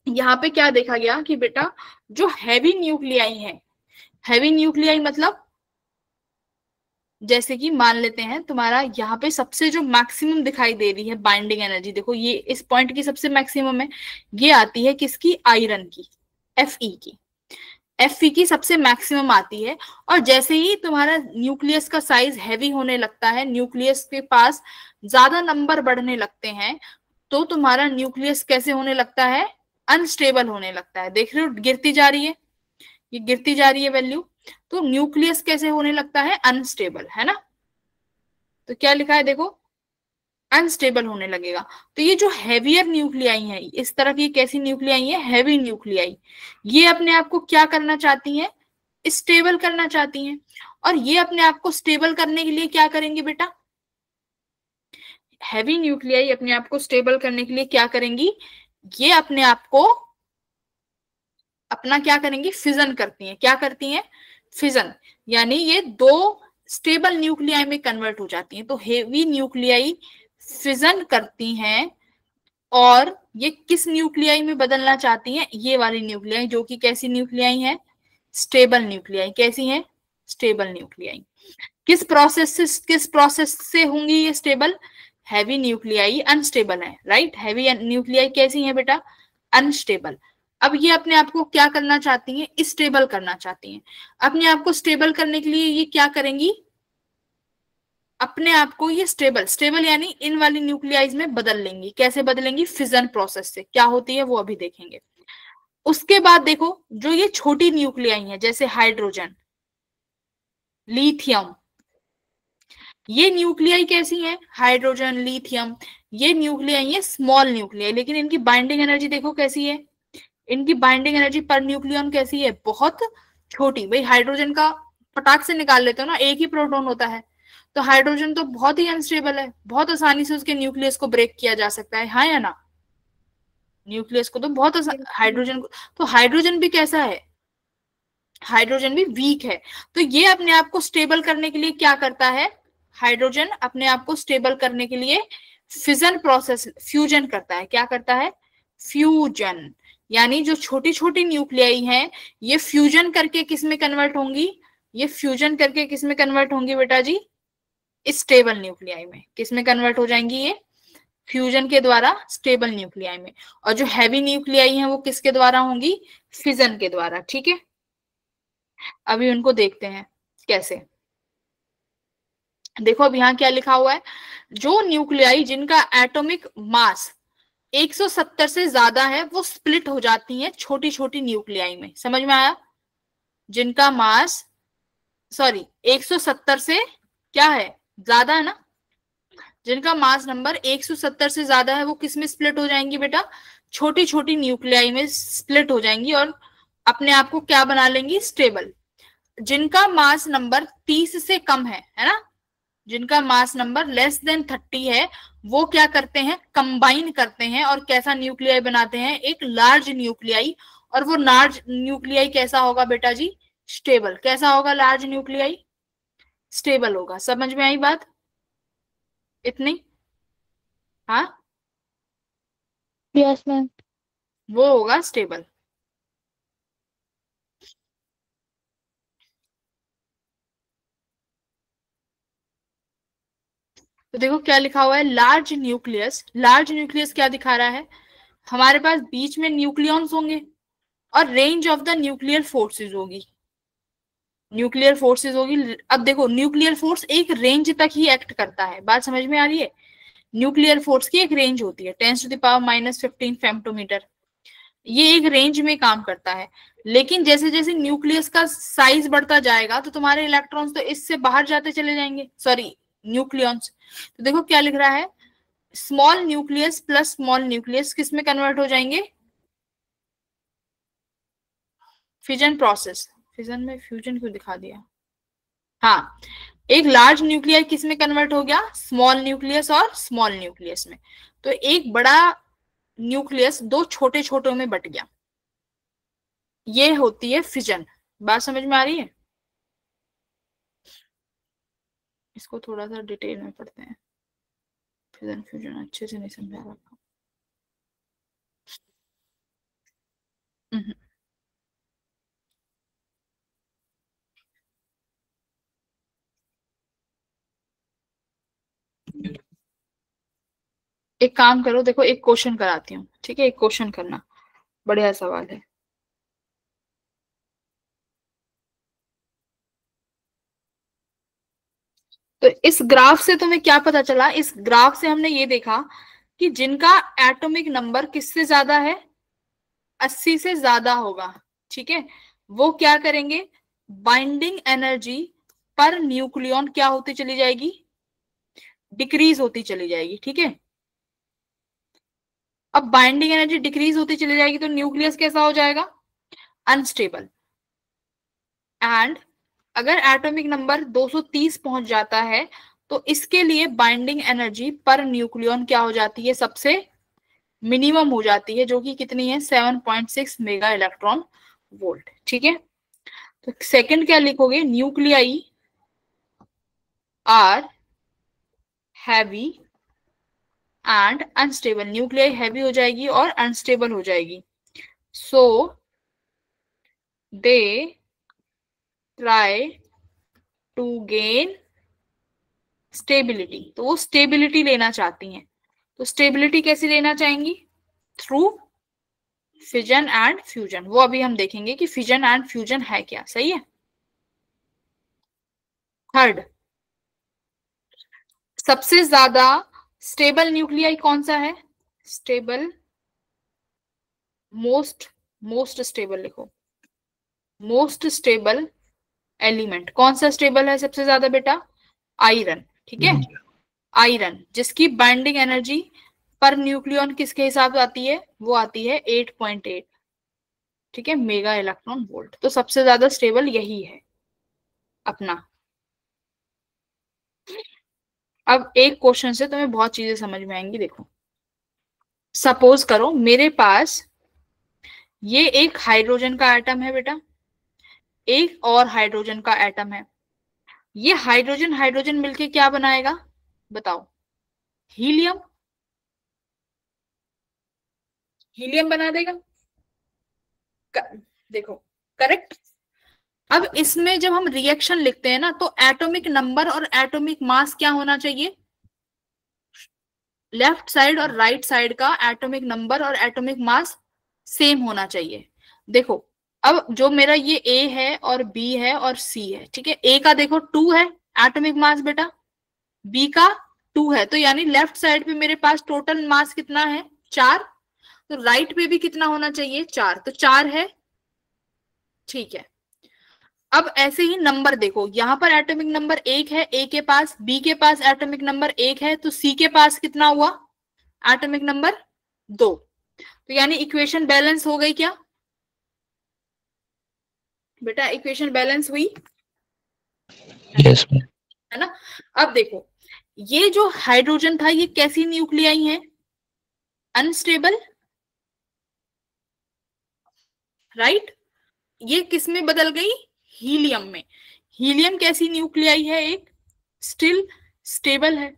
यहाँ पे क्या देखा गया कि बेटा जो हैवी न्यूक्लियाई है, हैवी न्यूक्लियाई मतलब जैसे कि मान लेते हैं तुम्हारा यहाँ पे सबसे जो मैक्सिमम दिखाई दे रही है बाइंडिंग एनर्जी, देखो ये इस पॉइंट की सबसे मैक्सिमम है, ये आती है किसकी, आयरन की, Fe की, Fe की सबसे मैक्सिमम आती है। और जैसे ही तुम्हारा न्यूक्लियस का साइज हैवी होने लगता है, न्यूक्लियस के पास ज्यादा नंबर बढ़ने लगते हैं, तो तुम्हारा न्यूक्लियस कैसे होने लगता है, अनस्टेबल होने लगता है। देख रहे हो गिरती जा रही है, ये गिरती जा रही है वैल्यू। तो न्यूक्लियस कैसे होने लगता है, अनस्टेबल, है ना। तो क्या लिखा है देखो, अनस्टेबल होने लगेगा। तो ये जो हैवियर न्यूक्लियाई है, इस तरह की कैसी न्यूक्लियाई है, हैवी न्यूक्लियाई, ये अपने आप को क्या करना चाहती हैं, स्टेबल करना चाहती हैं। और ये अपने आप को स्टेबल करने के लिए क्या करेंगी बेटा, हैवी न्यूक्लियाई अपने आप को स्टेबल करने के लिए क्या करेंगी, ये अपने आप को अपना क्या करेंगी, फिजन करती हैं। क्या करती हैं, फिजन, यानी ये 2 स्टेबल न्यूक्लियाई में कन्वर्ट हो जाती हैं। तो हेवी न्यूक्लियाई फिजन करती हैं और ये किस न्यूक्लियाई में बदलना चाहती हैं, ये वाली न्यूक्लियाई, जो कि कैसी न्यूक्लियाई है, स्टेबल न्यूक्लियाई। कैसी है, स्टेबल न्यूक्लियाई। किस प्रोसेस से होंगी ये स्टेबल, हैवी न्यूक्लियाई अनस्टेबल है, राइट। हैवी न्यूक्लियाई कैसी है बेटा, अनस्टेबल। अब ये अपने आप को क्या करना चाहती हैं, स्टेबल करना चाहती हैं। अपने आप को स्टेबल करने के लिए ये क्या करेंगी, अपने आप को ये स्टेबल यानी इन वाली न्यूक्लियाइज में बदल लेंगी। कैसे बदलेंगी, फिजन प्रोसेस से। क्या होती है वो अभी देखेंगे। उसके बाद देखो जो ये छोटी न्यूक्लियाई है, जैसे हाइड्रोजन, लिथियम, ये न्यूक्लियाई कैसी है, हाइड्रोजन, लिथियम, ये न्यूक्लियाई है स्मॉल न्यूक्लियाई, लेकिन इनकी बाइंडिंग एनर्जी देखो कैसी है, इनकी बाइंडिंग एनर्जी पर न्यूक्लियन कैसी है, बहुत छोटी। भाई हाइड्रोजन का पटाख से निकाल लेते हो ना, एक ही प्रोटॉन होता है, तो हाइड्रोजन तो बहुत ही अनस्टेबल है, बहुत आसानी से उसके न्यूक्लियस को ब्रेक किया जा सकता है, हाँ या ना? न्यूक्लियस को तो बहुत हाइड्रोजन को, तो हाइड्रोजन भी कैसा है? हाइड्रोजन भी वीक है। तो ये अपने आप को स्टेबल करने के लिए क्या करता है? हाइड्रोजन अपने आप को स्टेबल करने के लिए फिजन प्रोसेस, फ्यूजन करता है। क्या करता है? फ्यूजन। यानी जो छोटी छोटी न्यूक्लियाई हैं, ये फ्यूजन करके किस में कन्वर्ट होंगी? ये फ्यूजन करके किस में कन्वर्ट होंगी बेटा जी? स्टेबल न्यूक्लियाई में। किस में कन्वर्ट हो जाएंगी ये? फ्यूजन के द्वारा स्टेबल न्यूक्लियाई में। और जो हैवी न्यूक्लियाई हैं वो किसके द्वारा होंगी? फिजन के द्वारा। ठीक है, अभी उनको देखते हैं कैसे। देखो अब यहाँ क्या लिखा हुआ है, जो न्यूक्लियाई जिनका एटॉमिक मास 170 से ज्यादा है वो स्प्लिट हो जाती हैं छोटी छोटी न्यूक्लियाई में। समझ में आया? जिनका मास, सॉरी 170 से क्या है, ज्यादा है ना, जिनका मास नंबर 170 से ज्यादा है वो किस में स्प्लिट हो जाएंगी बेटा? छोटी छोटी न्यूक्लियाई में स्प्लिट हो जाएंगी और अपने आप को क्या बना लेंगी? स्टेबल। जिनका मास नंबर 30 से कम है ना, जिनका मास नंबर लेस देन 30 है, वो क्या करते हैं? कंबाइन करते हैं और कैसा न्यूक्लियाई बनाते हैं? एक लार्ज न्यूक्लियाई। और वो लार्ज न्यूक्लियाई कैसा होगा बेटा जी? स्टेबल। कैसा होगा लार्ज न्यूक्लियाई? स्टेबल होगा। समझ में आई बात इतनी? हाँ, यस मैम। वो होगा स्टेबल। तो देखो क्या लिखा हुआ है, लार्ज न्यूक्लियस। लार्ज न्यूक्लियस क्या दिखा रहा है? हमारे पास बीच में न्यूक्लियॉन्स होंगे और range of the nuclear forces होगी। न्यूक्लियर फोर्सेस होगी। अब देखो न्यूक्लियर फोर्स एक रेंज तक ही एक्ट करता है। बात समझ में आ रही है? न्यूक्लियर फोर्स की एक रेंज होती है, 10⁻⁻15 फेम्टोमीटर। ये एक रेंज में काम करता है। लेकिन जैसे जैसे न्यूक्लियस का साइज बढ़ता जाएगा तो तुम्हारे इलेक्ट्रॉन्स तो इससे बाहर जाते चले जाएंगे, सॉरी न्यूक्लियॉन्स। तो देखो क्या लिख रहा है, small nucleus plus small nucleus किस में कन्वर्ट हो जाएंगे? Fission process. फिजन में फ्यूजन क्यों दिखा दिया? हाँ, एक लार्ज न्यूक्लियर किस में कन्वर्ट हो गया? स्मॉल न्यूक्लियस और स्मॉल न्यूक्लियस में। तो एक बड़ा न्यूक्लियस दो छोटे छोटों में बट गया, ये होती है फिजन। बात समझ में आ रही है? इसको थोड़ा सा डिटेल में पढ़ते हैं। फिजन फ्यूजन अच्छे से नहीं समझा रहा। हम्म, एक काम करो, देखो एक क्वेश्चन कराती हूँ, ठीक है? एक क्वेश्चन करना, बढ़िया सवाल है। तो इस ग्राफ से तुम्हें क्या पता चला? इस ग्राफ से हमने ये देखा कि जिनका एटॉमिक नंबर किससे ज्यादा है, 80 से ज्यादा होगा, ठीक है, वो क्या करेंगे? बाइंडिंग एनर्जी पर न्यूक्लियॉन क्या होती चली जाएगी? डिक्रीज होती चली जाएगी, ठीक है। अब बाइंडिंग एनर्जी डिक्रीज होती चली जाएगी तो न्यूक्लियस कैसा हो जाएगा? अनस्टेबल। एंड अगर एटॉमिक नंबर 230 पहुंच जाता है तो इसके लिए बाइंडिंग एनर्जी पर न्यूक्लियॉन क्या हो जाती है? सबसे मिनिमम हो जाती है, जो कि कितनी है? 7.6 मेगा इलेक्ट्रॉन वोल्ट, ठीक है। तो सेकंड क्या लिखोगे? Nuclei are heavy and unstable. Nuclei heavy हो जाएगी और अनस्टेबल हो जाएगी। So they try to gain stability. तो वो स्टेबिलिटी लेना चाहती हैं। तो स्टेबिलिटी कैसे लेना चाहेंगी? Through fission and fusion. वो अभी हम देखेंगे कि फिजन एंड फ्यूजन है क्या, सही है। थर्ड, सबसे ज्यादा स्टेबल न्यूक्लियाई कौन सा है? स्टेबल, मोस्ट, मोस्ट स्टेबल लिखो। मोस्ट स्टेबल एलिमेंट कौन सा स्टेबल है सबसे ज्यादा बेटा? आयरन, ठीक है। आयरन जिसकी बाइंडिंग एनर्जी पर न्यूक्लियॉन किसके हिसाब से आती है? वो आती है 8.8, ठीक है, मेगा इलेक्ट्रॉन वोल्ट। तो सबसे ज्यादा स्टेबल यही है अपना। अब एक क्वेश्चन से तुम्हें बहुत चीजें समझ में आएंगी। देखो, सपोज करो मेरे पास ये एक हाइड्रोजन का एटम है बेटा, एक और हाइड्रोजन का एटम है। ये हाइड्रोजन हाइड्रोजन मिलके क्या बनाएगा बताओ? हीलियम। हीलियम बना देगा। देखो, करेक्ट। अब इसमें जब हम रिएक्शन लिखते हैं ना, तो एटॉमिक नंबर और एटॉमिक मास क्या होना चाहिए? लेफ्ट साइड और राइट साइड का एटॉमिक नंबर और एटॉमिक मास सेम होना चाहिए। देखो, अब जो मेरा ये ए है और बी है और सी है, ठीक है। ए का देखो 2 है एटॉमिक मास बेटा, बी का 2 है, तो यानी लेफ्ट साइड पे मेरे पास टोटल मास कितना है? 4। तो राइट पे भी कितना होना चाहिए? 4, तो 4 है, ठीक है। अब ऐसे ही नंबर देखो, यहां पर एटॉमिक नंबर 1 है ए के पास, बी के पास एटॉमिक नंबर 1 है, तो सी के पास कितना हुआ एटॉमिक नंबर? 2। तो यानी इक्वेशन बैलेंस हो गई क्या बेटा? इक्वेशन बैलेंस हुई यस मैम। है ना? अब देखो, ये जो हाइड्रोजन था ये कैसी न्यूक्लियाई है? Unstable, right. ये किस में बदल गई? हीलियम में। हीलियम कैसी न्यूक्लियाई है? एक स्टिल स्टेबल है,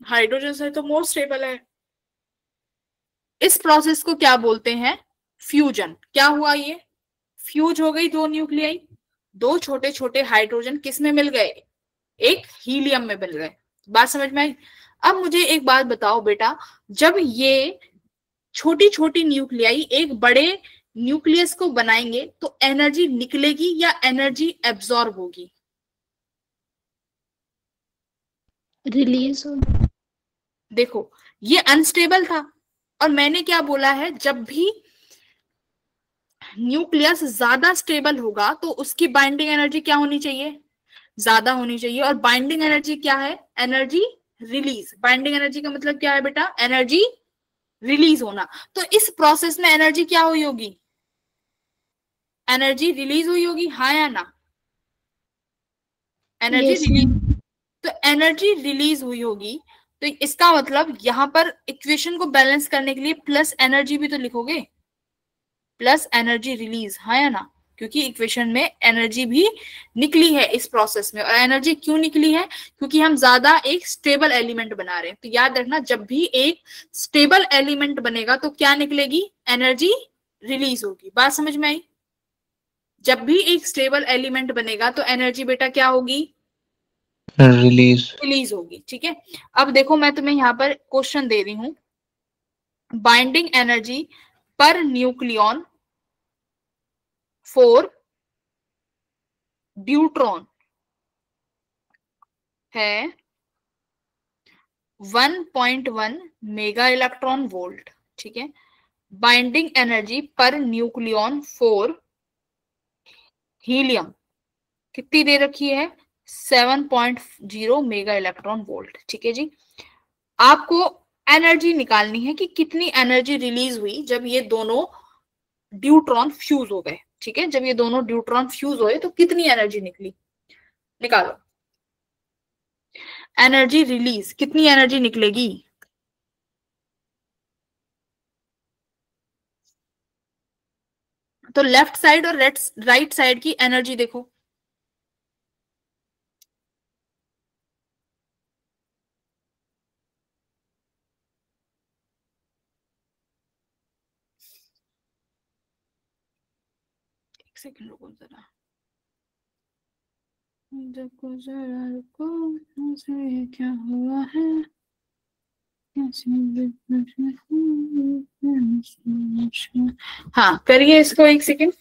हाइड्रोजन से तो मोर स्टेबल है। इस प्रोसेस को क्या बोलते हैं? फ्यूजन। क्या हुआ? ये फ्यूज हो गई दो न्यूक्लियाई, दो छोटे छोटे हाइड्रोजन किस में मिल गए? एक हीलियम में मिल गए। बात समझ में आई? अब मुझे एक बात बताओ बेटा, जब ये छोटी छोटी न्यूक्लियाई एक बड़े न्यूक्लियस को बनाएंगे तो एनर्जी निकलेगी या एनर्जी एब्जॉर्ब होगी? रिलीज हो। देखो, ये अनस्टेबल था, और मैंने क्या बोला है, जब भी न्यूक्लियस ज्यादा स्टेबल होगा तो उसकी बाइंडिंग एनर्जी क्या होनी चाहिए? ज्यादा होनी चाहिए। और बाइंडिंग एनर्जी क्या है? Energy release. बाइंडिंग एनर्जी का मतलब क्या है बेटा? एनर्जी रिलीज होना। तो इस प्रोसेस में एनर्जी क्या हुई होगी? एनर्जी रिलीज हुई होगी, हाँ या ना? Energy yes release. मैम। तो एनर्जी रिलीज हुई होगी, तो इसका मतलब यहां पर इक्वेशन को बैलेंस करने के लिए प्लस एनर्जी भी तो लिखोगे, प्लस एनर्जी रिलीज, हाँ या ना? क्योंकि इक्वेशन में एनर्जी भी निकली है इस प्रोसेस में। और एनर्जी क्यों निकली है? क्योंकि हम ज्यादा एक स्टेबल एलिमेंट बना रहे हैं। तो याद रखना, जब भी एक स्टेबल एलिमेंट बनेगा तो क्या निकलेगी? एनर्जी रिलीज होगी। बात समझ में आई? जब भी एक स्टेबल एलिमेंट बनेगा तो एनर्जी बेटा क्या होगी? रिलीज। रिलीज होगी, ठीक है। अब देखो, मैं तुम्हें यहाँ पर क्वेश्चन दे रही हूं, binding energy per nucleon for deuteron है 1.1 मेगा इलेक्ट्रॉन वोल्ट, ठीक है। Binding energy per nucleon for helium कितनी दे रखी है? 7.0 मेगा इलेक्ट्रॉन वोल्ट, ठीक है जी। आपको एनर्जी निकालनी है कि कितनी एनर्जी रिलीज हुई जब ये दोनों ड्यूट्रॉन फ्यूज हो गए, ठीक है। जब ये दोनों ड्यूट्रॉन फ्यूज हुए तो कितनी एनर्जी निकली? निकालो। एनर्जी रिलीज, कितनी एनर्जी निकलेगी? तो लेफ्ट साइड और राइट साइड की एनर्जी देखो। एक सेकंड रुको जरा, देखो जरा रुको, मुझे क्या हुआ है? हाँ, करिए इसको, एक सेकंड।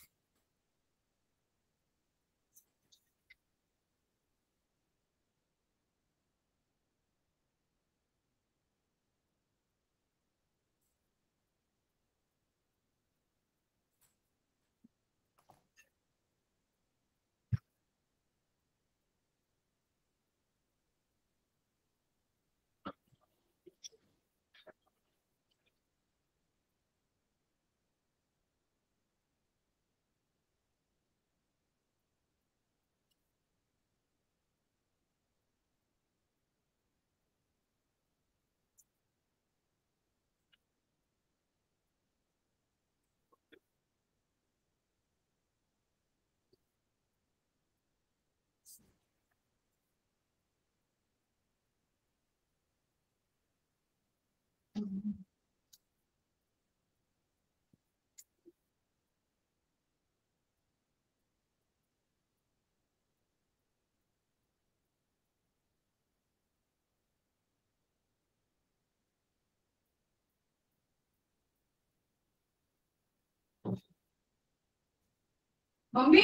मम्मी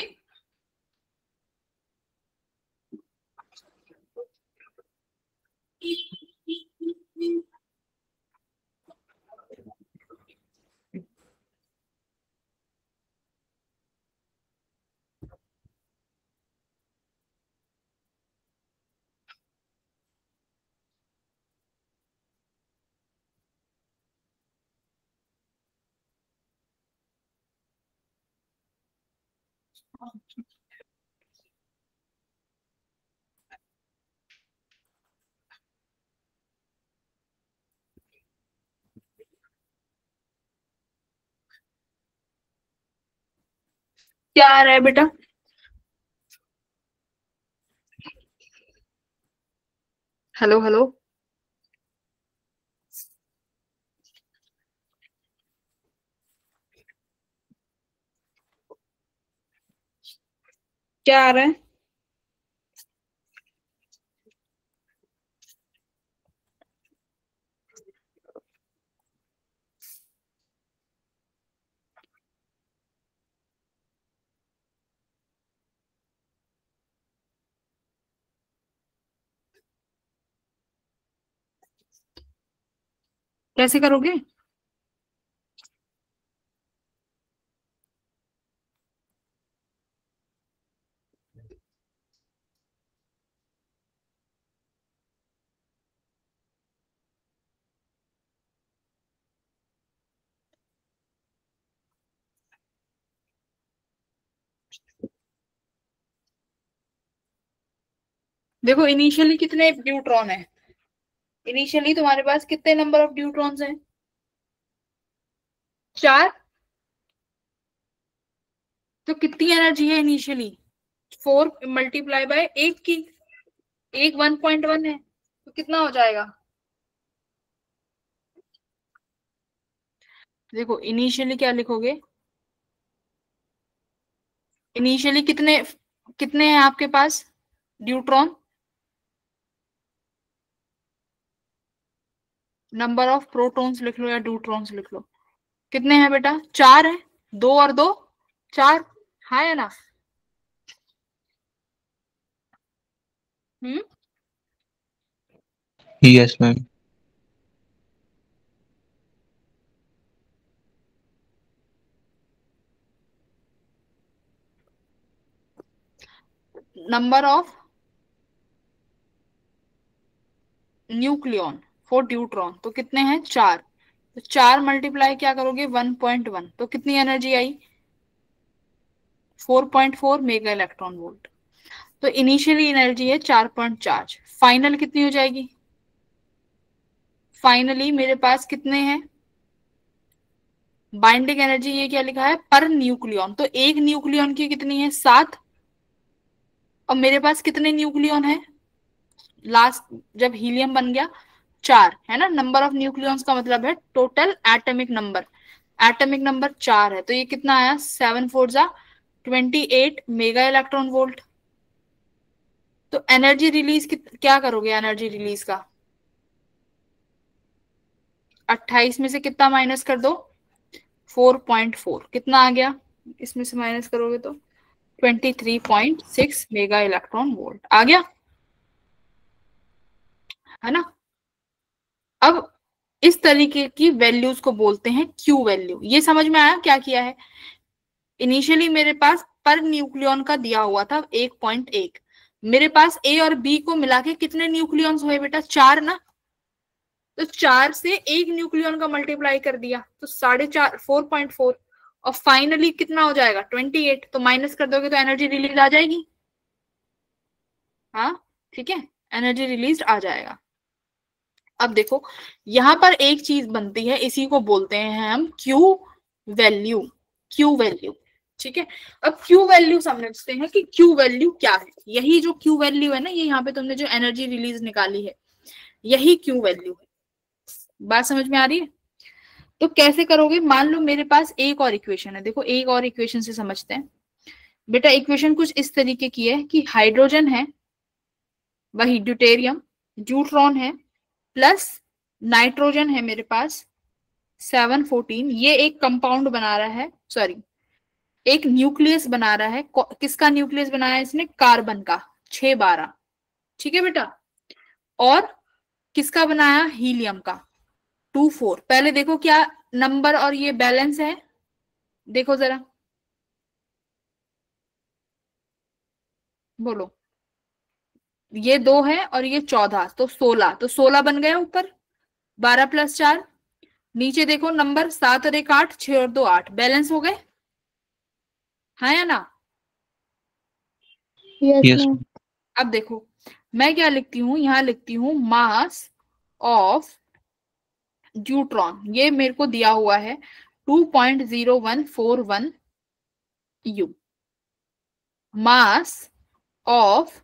क्या आ रहा है बेटा? Hello hello. क्या आ रहा है? कैसे करोगे? देखो इनिशियली कितने न्यूट्रॉन है? इनिशियली तुम्हारे पास कितने नंबर ऑफ न्यूट्रॉन्स हैं? 4। तो कितनी एनर्जी है इनिशियली? 4 मल्टीप्लाई बाय 1 की। 1 1.1 है, तो कितना हो जाएगा? देखो इनिशियली क्या लिखोगे? इनिशियली कितने कितने हैं आपके पास न्यूट्रॉन? नंबर ऑफ प्रोटॉन्स लिख लो या न्यूट्रॉन्स लिख लो। कितने हैं बेटा? 4 है। 2 और 2 4। हाँ या ना? हम्म। Yes, ma'am. Number of nucleon for neutron तो कितने हैं? 4। तो 4 मल्टीप्लाई क्या करोगे? 1.1, तो कितनी एनर्जी आई? 4.4 मेगा इलेक्ट्रॉन वोल्ट। तो इनिशियली एनर्जी है 4.4। फाइनल कितनी हो जाएगी? फाइनली मेरे पास कितने हैं? बाइंडिंग एनर्जी ये क्या लिखा है? Per nucleon. तो एक न्यूक्लियन की कितनी है? 7। और मेरे पास कितने न्यूक्लियन है लास्ट जब हीलियम बन गया? 4 है ना। नंबर ऑफ न्यूक्लियॉन्स का मतलब है total atomic number. Atomic number 4 है, तो ये कितना आया? 7 4 जा 28 मेगा इलेक्ट्रॉन वोल्ट। तो एनर्जी रिलीज क्या करोगे? एनर्जी रिलीज का 28 में से कितना माइनस कर दो? 4.4। कितना आ गया इसमें से माइनस करोगे तो? 23.6 मेगा इलेक्ट्रॉन वोल्ट आ गया, है ना। अब इस तरीके की वैल्यूज को बोलते हैं क्यू वैल्यू। ये समझ में आया क्या किया है? इनिशियली मेरे पास पर न्यूक्लियन का दिया हुआ था 1.1। मेरे पास ए और बी को मिला के कितने न्यूक्लियॉन्स हुए बेटा? 4 ना। तो 4 से एक न्यूक्लियन का मल्टीप्लाई कर दिया तो 4.5 4.4। और फाइनली कितना हो जाएगा? 28। तो माइनस कर दोगे तो एनर्जी रिलीज आ जाएगी। हाँ ठीक है, एनर्जी रिलीज आ जाएगा। अब देखो यहां पर एक चीज बनती है, इसी को बोलते हैं हम क्यू वैल्यू। क्यू वैल्यू, ठीक है। अब क्यू वैल्यू समझते हैं कि क्यू वैल्यू क्या है। यही जो क्यू वैल्यू है ना, ये यहाँ पे तुमने जो एनर्जी रिलीज निकाली है, यही क्यू वैल्यू है। बात समझ में आ रही है? तो कैसे करोगे? मान लो मेरे पास एक और इक्वेशन है। देखो एक और इक्वेशन से समझते हैं बेटा। इक्वेशन कुछ इस तरीके की है कि हाइड्रोजन है, वही ड्यूटेरियम, न्यूट्रॉन है, प्लस नाइट्रोजन है मेरे पास 714। ये एक कंपाउंड बना रहा है, सॉरी एक न्यूक्लियस बना रहा है, किसका न्यूक्लियस बनाया है इसने, कार्बन का 612, ठीक है बेटा, और किसका बनाया, हीलियम का 24। पहले देखो क्या नंबर और ये बैलेंस है, देखो जरा, बोलो, ये 2 है और ये 14, तो 16, तो 16 बन गया ऊपर, 12 + 4, नीचे देखो नंबर 7 और 1 8, 6 और 2 8, बैलेंस हो गए, हाँ या ना। Yes Yes. मैम। अब देखो मैं क्या लिखती हूँ, यहां लिखती हूँ मास ऑफ न्यूट्रॉन, ये मेरे को दिया हुआ है 2.0141 U। मास ऑफ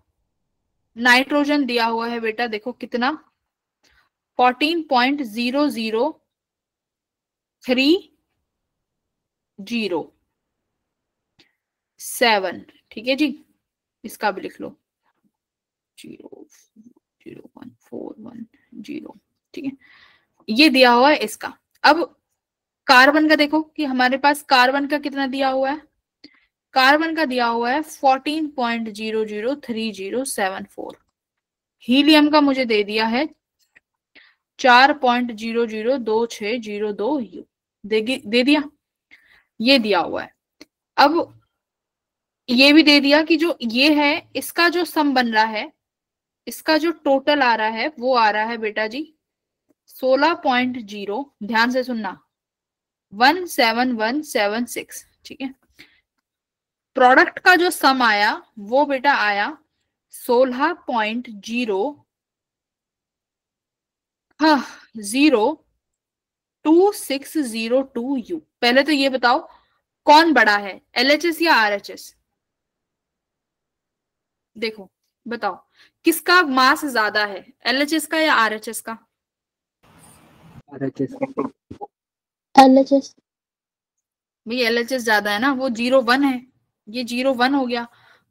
नाइट्रोजन दिया हुआ है बेटा, देखो कितना, 14.00307, ठीक है जी, इसका भी लिख लो 0.01410, ठीक है, ये दिया हुआ है इसका। अब कार्बन का देखो कि हमारे पास कार्बन का कितना दिया हुआ है, कार्बन का दिया हुआ है 14.00307। हीलियम का मुझे दे दिया है 4.002602 U, दे दिया, ये दिया हुआ है। अब ये भी दे दिया कि जो ये है इसका जो सम बन रहा है, इसका जो टोटल आ रहा है वो आ रहा है बेटा जी 16.0, ध्यान से सुनना, 17176, ठीक है। प्रोडक्ट का जो सम आया वो बेटा आया 16.02602 U। पहले तो ये बताओ कौन बड़ा है, LHS या RHS, देखो बताओ किसका मास ज्यादा है, LHS का या RHS का। LHS। भाई LHS ज्यादा है ना, वो 0 1 है, ये 0 1 हो गया,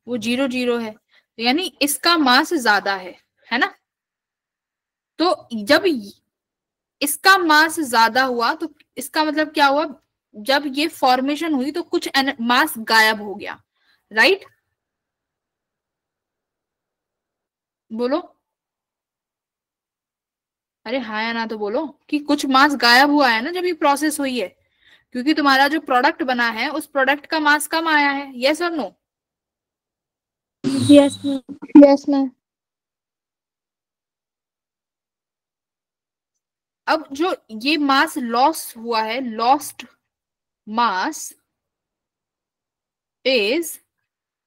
वो 0 0 है, यानी इसका मास ज्यादा है ना। तो जब इसका मास ज्यादा हुआ तो इसका मतलब क्या हुआ, जब ये फॉर्मेशन हुई तो कुछ मास गायब हो गया, राइट, बोलो, अरे हाँ या ना तो बोलो कि कुछ मास गायब हुआ है ना जब ये प्रोसेस हुई है, क्योंकि तुम्हारा जो प्रोडक्ट बना है उस प्रोडक्ट का मास कम आया है, यस और no. Yes ma'am. Yes ma'am. अब जो ये मास लॉस हुआ है, लॉस्ट मास इज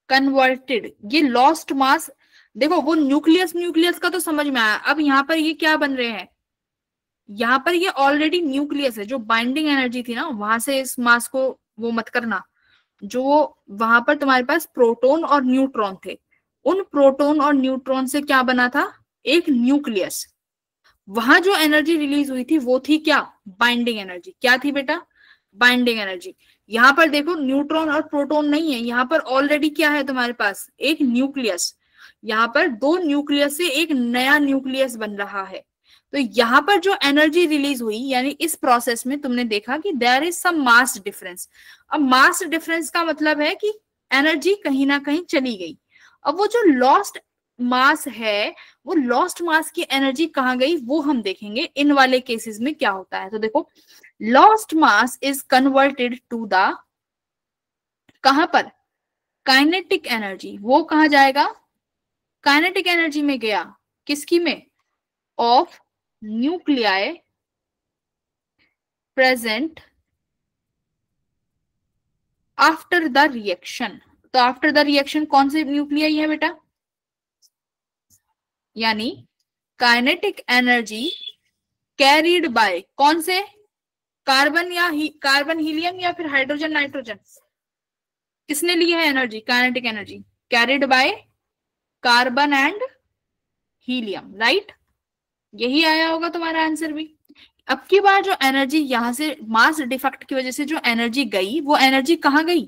कन्वर्टेड, ये लॉस्ट मास, देखो वो न्यूक्लियस, न्यूक्लियस का तो समझ में आया, अब यहाँ पर ये क्या बन रहे हैं, यहाँ पर ये ऑलरेडी न्यूक्लियस है, जो बाइंडिंग एनर्जी थी ना वहां से इस मास को वो मत करना, जो वहां पर तुम्हारे पास प्रोटॉन और न्यूट्रॉन थे, उन प्रोटॉन और न्यूट्रॉन से क्या बना था, एक न्यूक्लियस, वहां जो एनर्जी रिलीज हुई थी वो थी क्या, बाइंडिंग एनर्जी, क्या थी बेटा, बाइंडिंग एनर्जी। यहाँ पर देखो न्यूट्रॉन और प्रोटॉन नहीं है, यहाँ पर ऑलरेडी क्या है तुम्हारे पास, एक न्यूक्लियस, यहाँ पर 2 न्यूक्लियस से एक नया न्यूक्लियस बन रहा है, तो यहाँ पर जो एनर्जी रिलीज हुई, यानी इस प्रोसेस में तुमने देखा कि there is some mass difference. अब मास डिफरेंस का मतलब है कि एनर्जी कहीं ना कहीं चली गई। अब वो जो लॉस्ट मास है, वो लॉस्ट मास की एनर्जी कहाँ गई वो हम देखेंगे इन वाले केसेस में क्या होता है। तो देखो lost mass is converted to the, कहां पर, काइनेटिक एनर्जी, वो कहा जाएगा, काइनेटिक एनर्जी में गया, किसकी में, of nuclei present after the reaction. तो आफ्टर द रिएक्शन कौन से न्यूक्लियाई है बेटा, यानी काइनेटिक एनर्जी कैरीड बाय कौन से, कार्बन या कार्बन हीलियम या फिर हाइड्रोजन नाइट्रोजन, किसने ली है energy, kinetic energy carried by carbon and helium, right, यही आया होगा तुम्हारा आंसर भी। अब की बार जो एनर्जी यहां से मास डिफेक्ट की वजह से जो एनर्जी गई, वो एनर्जी कहां गई,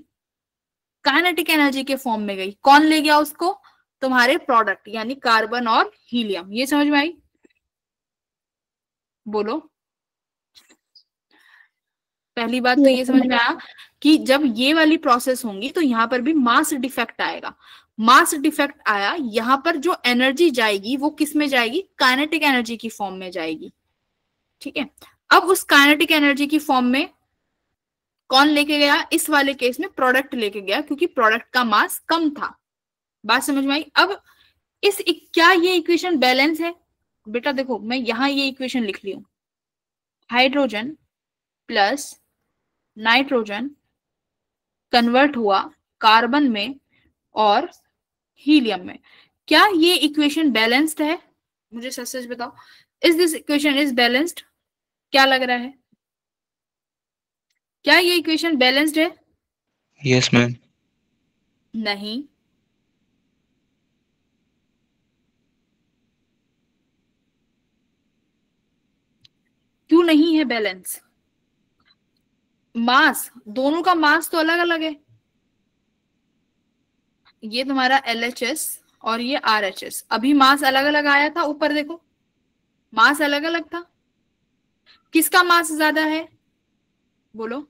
काइनेटिक एनर्जी के फॉर्म में गई, कौन ले गया उसको, तुम्हारे प्रोडक्ट यानी कार्बन और हीलियम, ये समझ में आई, बोलो। पहली बात तो ये समझ में आया कि जब ये वाली प्रोसेस होंगी तो यहाँ पर भी मास डिफेक्ट आएगा। मास डिफेक्ट आया, यहाँ पर जो एनर्जी जाएगी वो किस में जाएगी, काइनेटिक एनर्जी की फॉर्म में जाएगी। ठीक है, अब उस काइनेटिक एनर्जी की फॉर्म में कौन लेके गया, इस वाले केस में प्रोडक्ट लेके गया, क्योंकि प्रोडक्ट का मास कम था। बात समझ में आई। अब क्या ये इक्वेशन बैलेंस है बेटा? देखो मैं यहां ये इक्वेशन लिख ली हूं, हाइड्रोजन प्लस नाइट्रोजन कन्वर्ट हुआ कार्बन में और हीलियम में। क्या ये इक्वेशन बैलेंस्ड है? मुझे सच सच बताओ, is this equation is balanced? क्या लग रहा है, क्या ये इक्वेशन बैलेंस्ड है? Yes ma'am. नहीं, क्यों नहीं है बैलेंस? मास, दोनों का मास तो अलग अलग है। ये तुम्हारा LHS और ये RHS, अभी मास अलग अलग आया था, ऊपर देखो मास अलग अलग था। किसका मास ज्यादा है बोलो?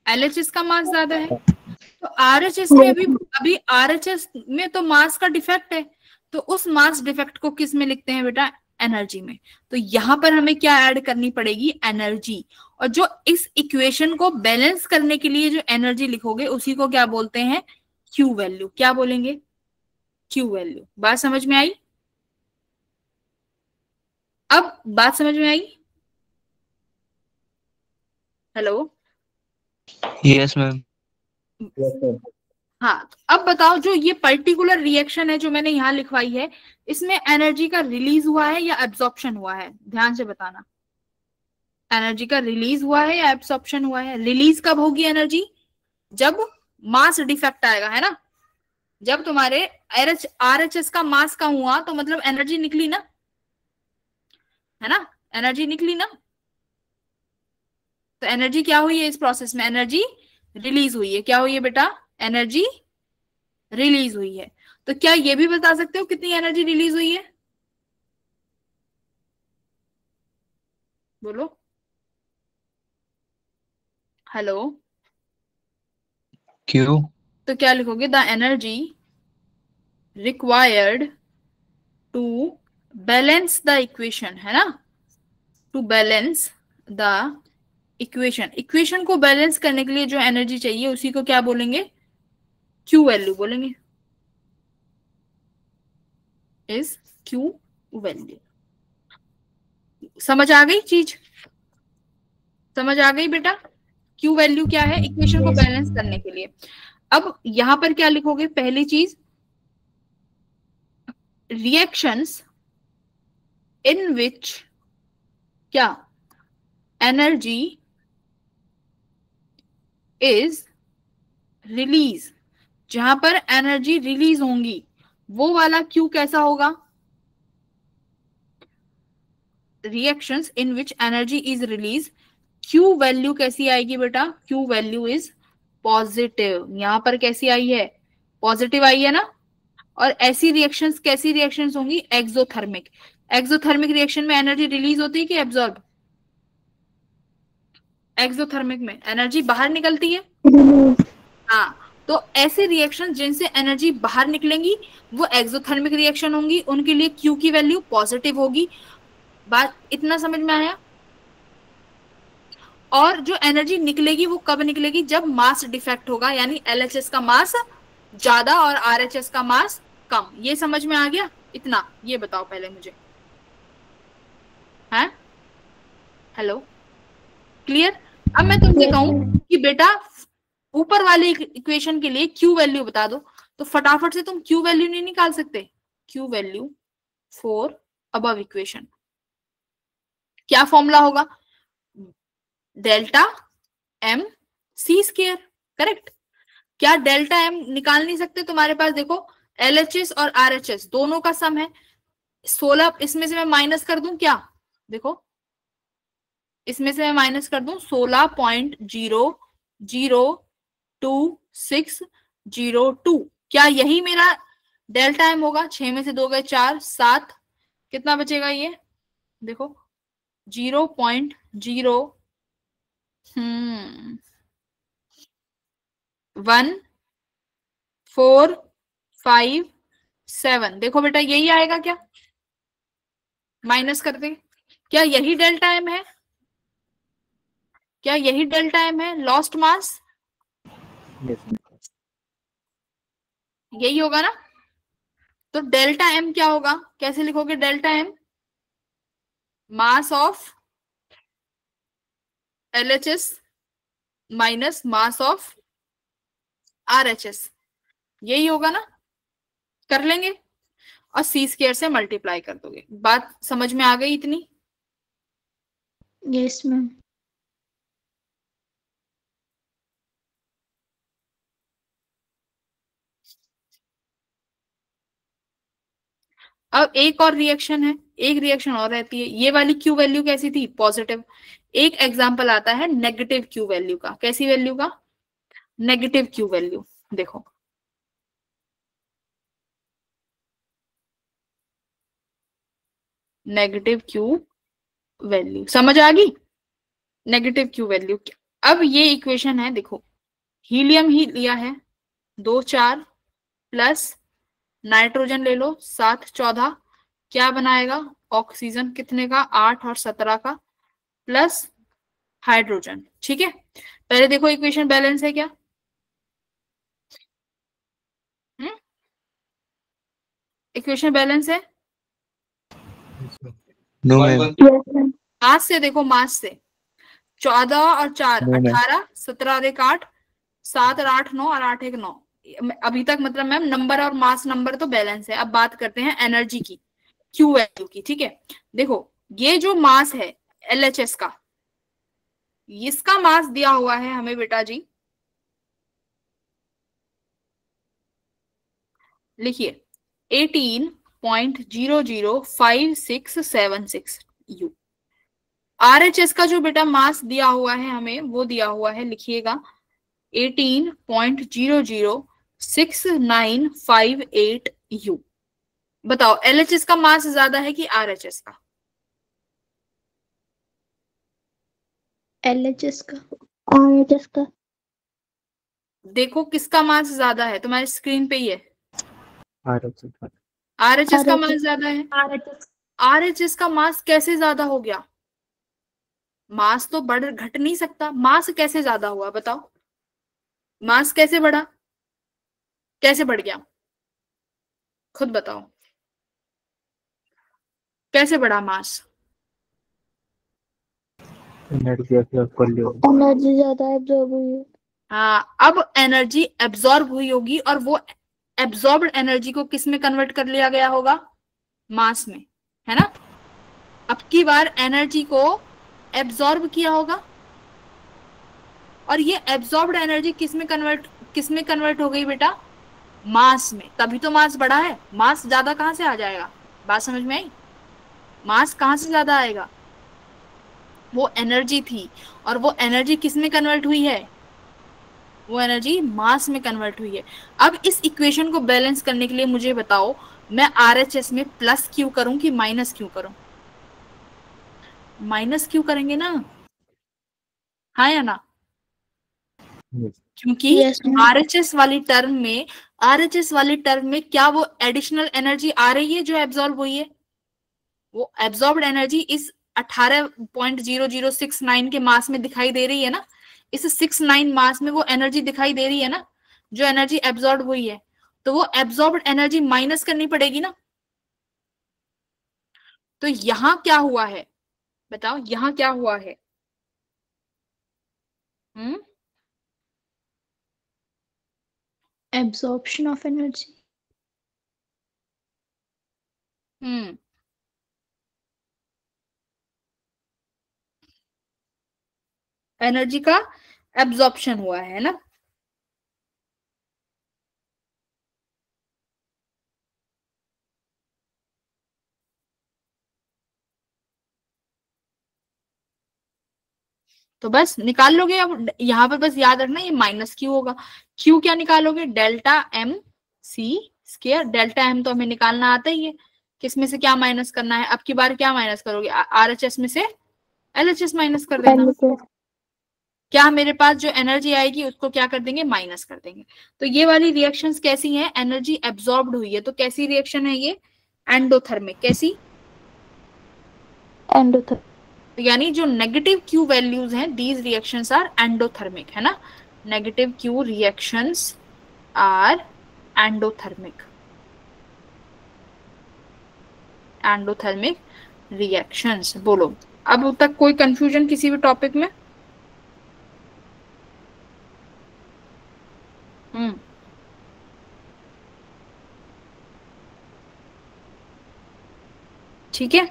LHS का मास ज्यादा है। तो RHS में अभी RHS में तो मास का डिफेक्ट है, तो उस मास डिफेक्ट को किस में लिखते हैं बेटा, एनर्जी में। तो यहां पर हमें क्या ऐड करनी पड़ेगी, एनर्जी। और जो इस इक्वेशन को बैलेंस करने के लिए जो एनर्जी लिखोगे उसी को क्या बोलते हैं, क्यू वैल्यू। क्या बोलेंगे, क्यू वैल्यू। बात समझ में आई? अब बात समझ में आई? Hello, yes ma'am. हाँ। अब बताओ, जो ये पर्टिकुलर रिएक्शन है जो मैंने यहाँ लिखवाई है, इसमें एनर्जी का रिलीज हुआ है या एब्जॉर्प्शन हुआ है? ध्यान से बताना, एनर्जी का रिलीज हुआ है या एब्जॉर्प्शन हुआ है? रिलीज कब होगी एनर्जी, जब मास डिफेक्ट आएगा, है ना। जब तुम्हारे RHS का मास कम हुआ तो मतलब एनर्जी निकली ना, है ना, एनर्जी निकली ना। तो एनर्जी क्या हुई है इस प्रोसेस में, एनर्जी रिलीज हुई है। क्या हुई है बेटा, एनर्जी रिलीज हुई है। तो क्या ये भी बता सकते हो कितनी एनर्जी रिलीज हुई है, बोलो। Hello, Q. तो क्या लिखोगे, the energy required to balance the equation, है ना, to balance the equation. Equation को बैलेंस करने के लिए जो एनर्जी चाहिए उसी को क्या बोलेंगे, क्यू वैल्यू बोलेंगे, इज क्यू वैल्यू। समझ आ गई चीज, समझ आ गई बेटा? क्यू वैल्यू क्या है, इक्वेशन को बैलेंस करने के लिए। अब यहां पर क्या लिखोगे, पहली चीज, रिएक्शंस इन विच क्या एनर्जी इज रिलीज, जहां पर एनर्जी रिलीज होंगी वो वाला क्यू कैसा होगा, reactions in which energy is release, Q value कैसी आएगी बेटा, क्यू वैल्यू इज पॉजिटिव। यहां पर कैसी आई है, पॉजिटिव आई है ना। और ऐसी रिएक्शंस कैसी रिएक्शंस होंगी, एक्सोथर्मिक। एक्सोथर्मिक रिएक्शन में एनर्जी रिलीज होती है कि एब्जॉर्ब, एक्सोथर्मिक में एनर्जी बाहर निकलती है। हाँ, तो ऐसे रिएक्शन जिनसे एनर्जी बाहर निकलेंगी वो एक्सोथर्मिक रिएक्शन होंगी, उनके लिए क्यू की वैल्यू पॉजिटिव होगी। बात इतना समझ में आया? और जो एनर्जी निकलेगी वो कब निकलेगी, जब मास डिफेक्ट होगा, यानी LHS का मास ज्यादा और RHS का मास कम। ये समझ में आ गया इतना? ये बताओ पहले मुझे, है हेलो, क्लियर? अब मैं तुमसे कहूं कि बेटा ऊपर वाले इक्वेशन के लिए क्यू वैल्यू बता दो, तो फटाफट से तुम क्यू वैल्यू नहीं निकाल सकते? Q value for above equation क्या फॉर्मूला होगा, delta M C square, correct. क्या डेल्टा M निकाल नहीं सकते? तुम्हारे पास देखो LHS और RHS दोनों का सम है 16, इसमें से मैं माइनस कर दूं क्या, देखो इसमें से मैं माइनस कर दूं 16.0022602, क्या यही मेरा डेल्टा M होगा? 6 में से 2 गए 4, 7, कितना बचेगा ये देखो 0.0 1 4 5 7, देखो बेटा यही आएगा क्या, माइनस कर दे। क्या यही डेल्टा एम है, क्या यही डेल्टा एम है, लॉस्ट मास यही होगा ना। तो डेल्टा एम क्या होगा, कैसे लिखोगे delta M, mass of LHS minus mass of RHS, यही होगा ना, कर लेंगे और C स्क्वायर से मल्टीप्लाई कर दोगे। बात समझ में आ गई इतनी? Yes ma'am. अब एक और रिएक्शन है, एक रिएक्शन और रहती है। ये वाली क्यू वैल्यू कैसी थी, पॉजिटिव। एक एग्जांपल आता है नेगेटिव क्यू वैल्यू का। कैसी वैल्यू का, नेगेटिव क्यू वैल्यू। देखो नेगेटिव क्यू वैल्यू समझ आ गई, नेगेटिव क्यू वैल्यू। अब ये इक्वेशन है, देखो हीलियम ही लिया है 2 4 प्लस नाइट्रोजन ले लो 7 14, क्या बनाएगा, ऑक्सीजन कितने का, 8 और 17 का, प्लस हाइड्रोजन। ठीक है, पहले देखो इक्वेशन बैलेंस है क्या, इक्वेशन बैलेंस है। No ma'am. मास से देखो, मास से 14 और 4 No, ma'am. 18, 17 और 1 8, 7 और 8 9 और 8 1 9। अभी तक मतलब मैम नंबर और मास नंबर तो बैलेंस है। अब बात करते हैं एनर्जी की, क्यू वैल्यू की। ठीक है, देखो ये जो मास है LHS का, इसका मास दिया हुआ है हमें बेटा जी, लिखिए 18.005676 U। RHS का जो बेटा मास दिया हुआ है हमें, वो दिया हुआ है, लिखिएगा 18.006958 U। बताओ LHS का मास ज्यादा है कि RHS का? LHS का। RHS का। देखो किसका मास ज्यादा है, तुम्हारी स्क्रीन पे ही है। RHS RHS का मास ज्यादा है। RHS का मास कैसे ज्यादा हो गया, मास तो बढ़ घट नहीं सकता, मास कैसे ज्यादा हुआ बताओ, मास कैसे बढ़ा, कैसे बढ़ गया, खुद बताओ कैसे बढ़ा मास। एनर्जी एब्जॉर्ब कर लियो। एनर्जी ज्यादा एब्जॉर्ब हुई है। हाँ, अब एनर्जी एब्जॉर्ब हुई होगी और वो एब्जॉर्ब्ड एनर्जी को किस में कन्वर्ट कर लिया गया होगा, मास में, है ना। अब की बार एनर्जी को एब्जॉर्ब किया होगा और ये एब्जॉर्ब्ड एनर्जी किस में कन्वर्ट हो गई बेटा, मास में। तभी तो मास बढ़ा है, मास ज्यादा कहां से आ जाएगा, बात समझ में आई, मास कहां से ज्यादा आएगा, वो एनर्जी थी और वो एनर्जी किस में कन्वर्ट हुई है, वो एनर्जी मास में कन्वर्ट हुई है। अब इस इक्वेशन को बैलेंस करने के लिए मुझे बताओ, मैं RHS में प्लस क्यू करूं कि माइनस क्यू करूं, माइनस क्यू करेंगे ना, हाँ या ना, क्योंकि Yes, ma'am. RHS वाली टर्म में क्या वो एडिशनल एनर्जी आ रही है जो एब्जॉर्ब हुई है, वो एब्जॉर्ब्ड एनर्जी इस 18.0069 के मास में दिखाई दे रही है ना, इस 69 मास में वो एनर्जी दिखाई दे रही है ना, जो एनर्जी एब्जॉर्ब हुई है। तो वो एब्जॉर्ब्ड एनर्जी माइनस करनी पड़ेगी ना। तो यहां क्या हुआ है बताओ, यहां क्या हुआ है, Absorption of energy. एनर्जी का एब्जॉर्प्शन हुआ है ना। तो बस निकाल लोगे। अब यहाँ पर बस याद रखना ये माइनस क्यू होगा। क्यू क्या निकालोगे, delta M C square. Delta M तो हमें निकालना आता ही है, किसमें से क्या माइनस करना है। अब की बार क्या माइनस करोगे, RHS में से LHS माइनस कर देना। क्या मेरे पास जो एनर्जी आएगी उसको क्या कर देंगे, माइनस कर देंगे। तो ये वाली रिएक्शंस कैसी हैं, एनर्जी एब्जॉर्ब्ड हुई है, तो कैसी रिएक्शन है ये, एंडोथर्मिक। कैसी, एंडोथर्मिक। यानी जो नेगेटिव क्यू वैल्यूज हैं, दीज रिएक्शंस आर एंडोथर्मिक, है ना। Negative Q reactions are endothermic, endothermic reactions. बोलो अब तक कोई कंफ्यूजन किसी भी टॉपिक में? ठीक है।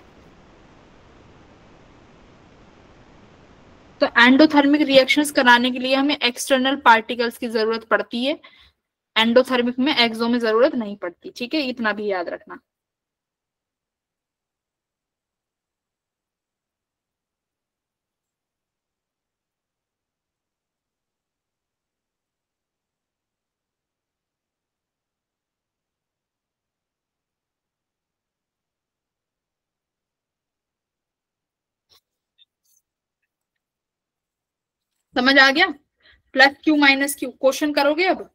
तो एंडोथर्मिक रिएक्शंस कराने के लिए हमें एक्सटर्नल पार्टिकल्स की जरूरत पड़ती है, एंडोथर्मिक में एक्सो में जरूरत नहीं पड़ती। ठीक है, इतना भी याद रखना। समझ आ गया? Plus Q minus Q question करोगे अब?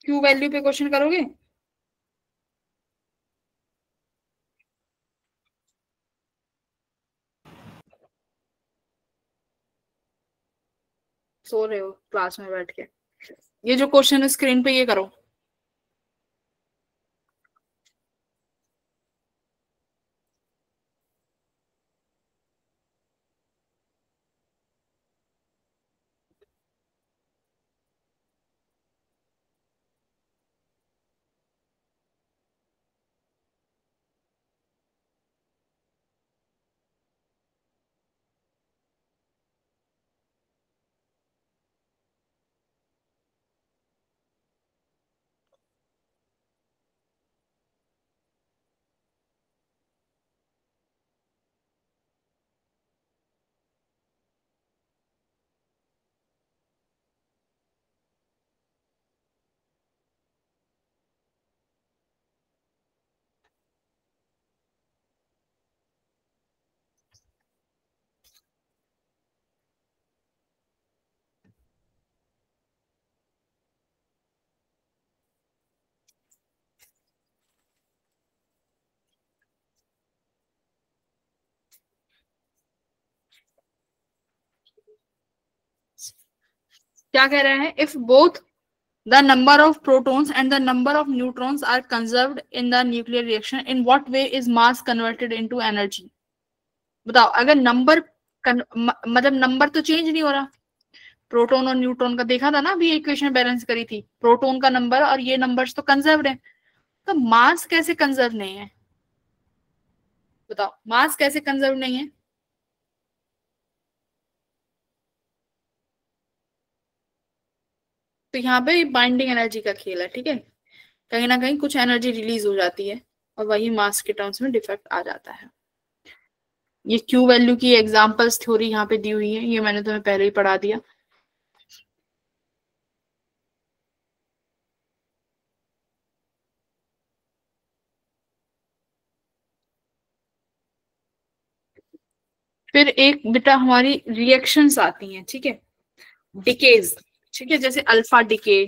क्यू वैल्यू पे क्वेश्चन करोगे? सो रहे हो क्लास में बैठ के? ये जो क्वेश्चन है स्क्रीन पे ये करो। क्या कह रहा है, if both the number of protons and the number of neutrons are conserved in the nuclear reaction, in what way is mass converted into energy. बताओ, अगर नंबर मतलब नंबर तो चेंज नहीं हो रहा, प्रोटॉन और न्यूट्रॉन का देखा था ना अभी, इक्वेशन बैलेंस करी थी, प्रोटॉन का नंबर और ये नंबर्स तो कंजर्व्ड है, तो मास कैसे कंजर्व नहीं है? बताओ मास कैसे कंजर्व नहीं है? तो यहाँ पे बाइंडिंग एनर्जी का खेल है, ठीक है। कहीं ना कहीं कुछ एनर्जी रिलीज हो जाती है और वही मास के टर्म्स में डिफेक्ट आ जाता है। ये क्यू वैल्यू की एग्जांपल्स थ्योरी यहाँ पे दी हुई है, ये मैंने तुम्हें पहले ही पढ़ा दिया। फिर एक बेटा हमारी रिएक्शंस आती हैं, ठीक है, डिकेज। ठीक है, जैसे अल्फा डिके,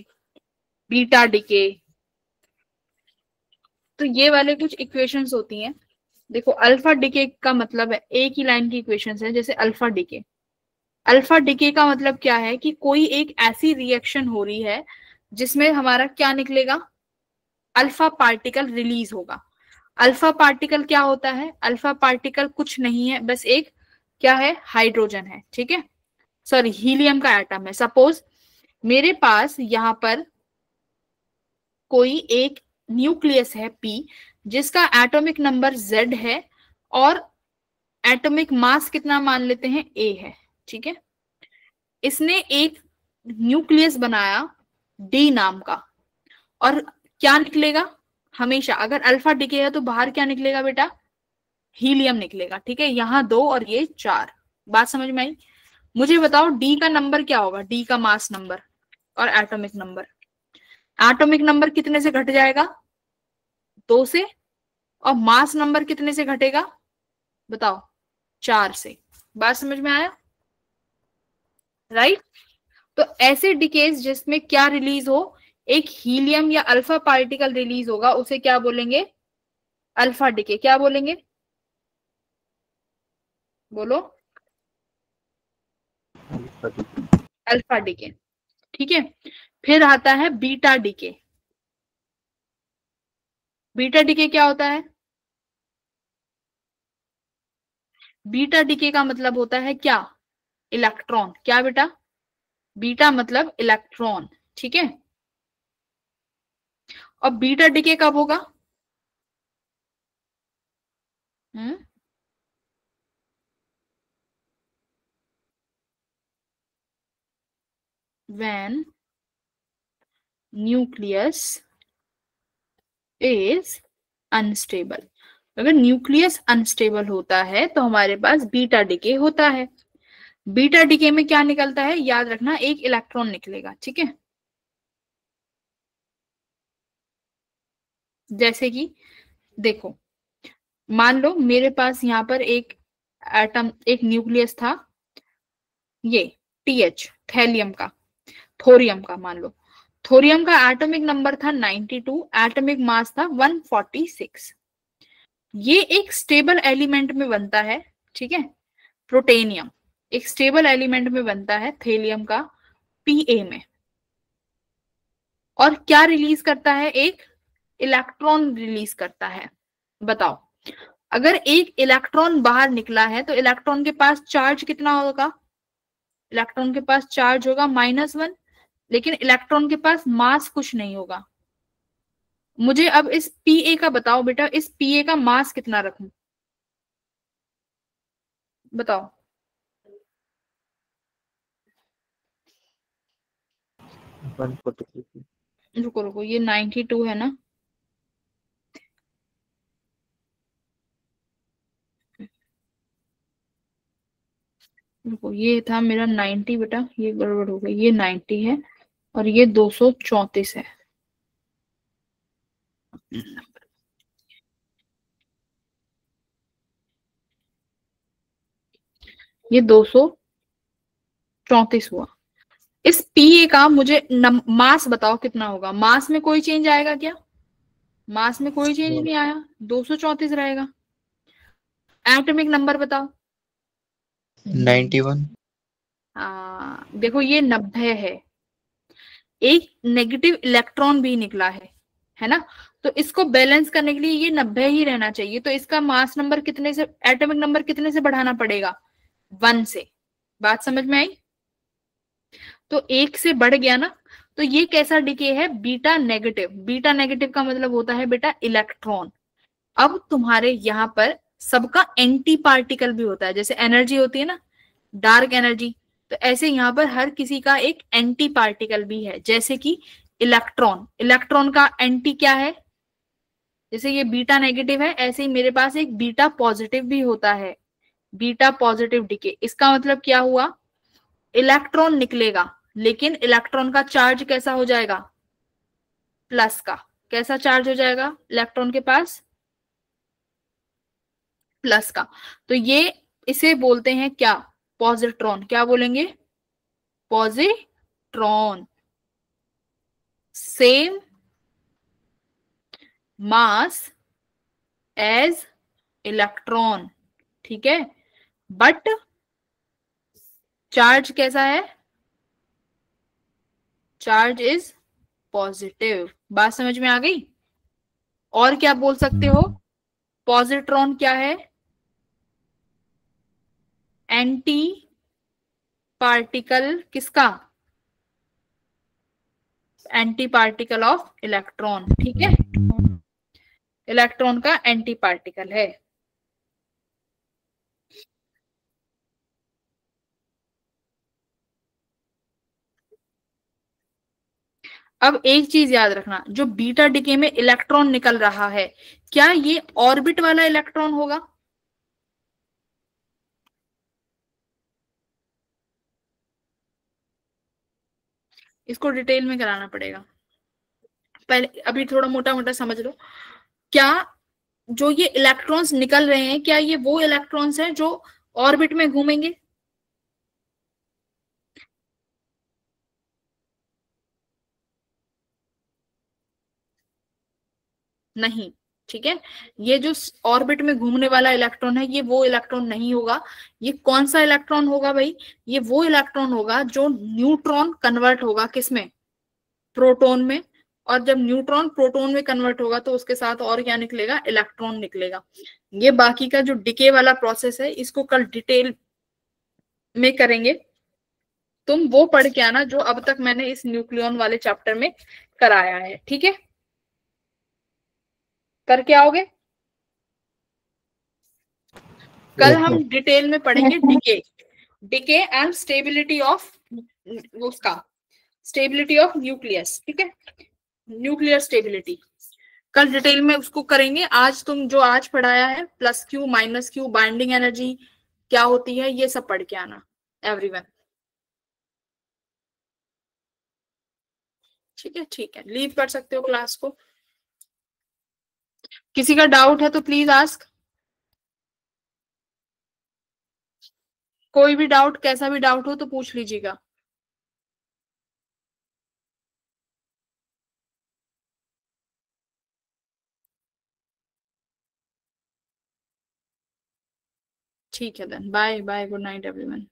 बीटा डिके, तो ये वाले कुछ इक्वेशंस होती हैं। देखो अल्फा डिके का मतलब है, एक ही लाइन की इक्वेशंस है, जैसे अल्फा डिके। अल्फा डिके का मतलब क्या है कि कोई एक ऐसी रिएक्शन हो रही है जिसमें हमारा क्या निकलेगा, अल्फा पार्टिकल रिलीज होगा। अल्फा पार्टिकल क्या होता है, अल्फा पार्टिकल कुछ नहीं है, बस एक क्या है, हाइड्रोजन है, ठीक है, सॉरी हीलियम का एटम है। सपोज मेरे पास यहाँ पर कोई एक न्यूक्लियस है पी, जिसका एटॉमिक नंबर Z है और एटॉमिक मास कितना मान लेते हैं, A है, ठीक है। इसने एक न्यूक्लियस बनाया D नाम का, और क्या निकलेगा, हमेशा अगर अल्फा डिके है तो बाहर क्या निकलेगा बेटा, हीलियम निकलेगा, ठीक है। यहाँ 2 और ये 4। बात समझ में आई? मुझे बताओ डी का नंबर क्या होगा, डी का मास नंबर और एटॉमिक नंबर। एटॉमिक नंबर कितने से घट जाएगा, 2 से, और मास नंबर कितने से घटेगा, बताओ, 4 से। बात समझ में आया? राइट। तो ऐसे डिकेज जिसमें क्या रिलीज हो, एक हीलियम या अल्फा पार्टिकल रिलीज होगा, उसे क्या बोलेंगे? Alpha decay. क्या बोलेंगे? बोलो। Alpha decay. Alpha decay. ठीक है। फिर आता है बीटा डिके। बीटा डिके क्या होता है? बीटा डिके का मतलब होता है क्या? इलेक्ट्रॉन। क्या बेटा? बीटा मतलब इलेक्ट्रॉन। ठीक है। और बीटा डिके कब होगा? हम्म when न्यूक्लियस इज अनस्टेबल। अगर न्यूक्लियस अनस्टेबल होता है तो हमारे पास बीटा डिके होता है। बीटा डिके में क्या निकलता है? याद रखना, एक इलेक्ट्रॉन निकलेगा। ठीक है। जैसे कि देखो, मान लो मेरे पास यहाँ पर एक एटम, एक न्यूक्लियस था, ये TH, थैलियम का, थोरियम का मान लो। थोरियम का एटॉमिक नंबर था 92, एटॉमिक मास था 146। ये एक स्टेबल एलिमेंट में बनता है। ठीक है। प्रोटेनियम एक स्टेबल एलिमेंट में बनता है, थेलियम का Pa में। और क्या रिलीज करता है? एक इलेक्ट्रॉन रिलीज करता है। बताओ, अगर एक इलेक्ट्रॉन बाहर निकला है तो इलेक्ट्रॉन के पास चार्ज कितना होगा? इलेक्ट्रॉन के पास चार्ज होगा -1। लेकिन इलेक्ट्रॉन के पास मास कुछ नहीं होगा। मुझे अब इस Pa का बताओ बेटा, इस Pa का मास कितना रखूं? बताओ। 143। रुको रुको, ये 92 है ना? रुको, ये था मेरा 90 बेटा, ये गड़बड़ हो गई। ये 90 है और ये 234 है। ये 234 हुआ। इस Pa का मुझे मास बताओ कितना होगा? मास में कोई चेंज आएगा क्या? मास में कोई चेंज नहीं आया, 234 रहेगा। एटॉमिक नंबर बताओ। 91। देखो ये 90 है। एक नेगेटिव इलेक्ट्रॉन भी निकला है ना? तो इसको बैलेंस करने के लिए ये 90 ही रहना चाहिए। तो इसका मास नंबर कितने से, एटॉमिक नंबर कितने से बढ़ाना पड़ेगा? 1 से। बात समझ में आई? तो 1 से बढ़ गया ना? तो ये कैसा डिके है? Beta negative. बीटा नेगेटिव का मतलब होता है बेटा इलेक्ट्रॉन। अब तुम्हारे यहाँ पर सबका एंटी पार्टिकल भी होता है। जैसे एनर्जी होती है ना, डार्क एनर्जी, तो ऐसे यहाँ पर हर किसी का एक एंटी पार्टिकल भी है। जैसे कि इलेक्ट्रॉन, इलेक्ट्रॉन का एंटी क्या है? जैसे ये बीटा नेगेटिव है, ऐसे ही मेरे पास एक बीटा पॉजिटिव भी होता है। बीटा पॉजिटिव डिके, इसका मतलब क्या हुआ? इलेक्ट्रॉन निकलेगा, लेकिन इलेक्ट्रॉन का चार्ज कैसा हो जाएगा? प्लस का। कैसा चार्ज हो जाएगा इलेक्ट्रॉन के पास? प्लस का। तो ये, इसे बोलते हैं क्या? पॉजिट्रॉन। क्या बोलेंगे? Positron. Same mass as electron. ठीक है। बट चार्ज कैसा है? Charge is positive. बात समझ में आ गई? और क्या बोल सकते हो? पॉजिट्रॉन क्या है? एंटी पार्टिकल किसका? Anti particle of electron. ठीक है। इलेक्ट्रॉन का एंटी पार्टिकल है। अब एक चीज याद रखना, जो बीटा डिके में इलेक्ट्रॉन निकल रहा है, क्या ये ऑर्बिट वाला इलेक्ट्रॉन होगा? इसको डिटेल में कराना पड़ेगा। पहले अभी थोड़ा मोटा मोटा समझ लो। क्या जो ये इलेक्ट्रॉन्स निकल रहे हैं, क्या ये वो इलेक्ट्रॉन्स हैं जो ऑर्बिट में घूमेंगे? नहीं। ठीक है, ये जो ऑर्बिट में घूमने वाला इलेक्ट्रॉन है, ये वो इलेक्ट्रॉन नहीं होगा। ये कौन सा इलेक्ट्रॉन होगा भाई? ये वो इलेक्ट्रॉन होगा जो न्यूट्रॉन कन्वर्ट होगा किसमें? प्रोटॉन में। और जब न्यूट्रॉन प्रोटॉन में कन्वर्ट होगा तो उसके साथ और क्या निकलेगा? इलेक्ट्रॉन निकलेगा। ये बाकी का जो डिके वाला प्रोसेस है, इसको कल डिटेल में करेंगे। तुम वो पढ़ के आना जो अब तक मैंने इस न्यूक्लियन वाले चैप्टर में कराया है, ठीक है? करके आओगे? कल हम डिटेल में पढ़ेंगे decay, decay and stability of उसका, स्टेबिलिटी ऑफ न्यूक्लियस, ठीक है? न्यूक्लियर स्टेबिलिटी कल डिटेल में उसको करेंगे। आज तुम जो आज पढ़ाया है plus Q minus Q, binding energy क्या होती है, ये सब पढ़ के आना एवरीवन। ठीक है, ठीक है, लीव कर सकते हो क्लास को। किसी का डाउट है तो प्लीज आस्क। कोई भी डाउट, कैसा भी डाउट हो तो पूछ लीजिएगा। ठीक है then, bye bye, good night everyone.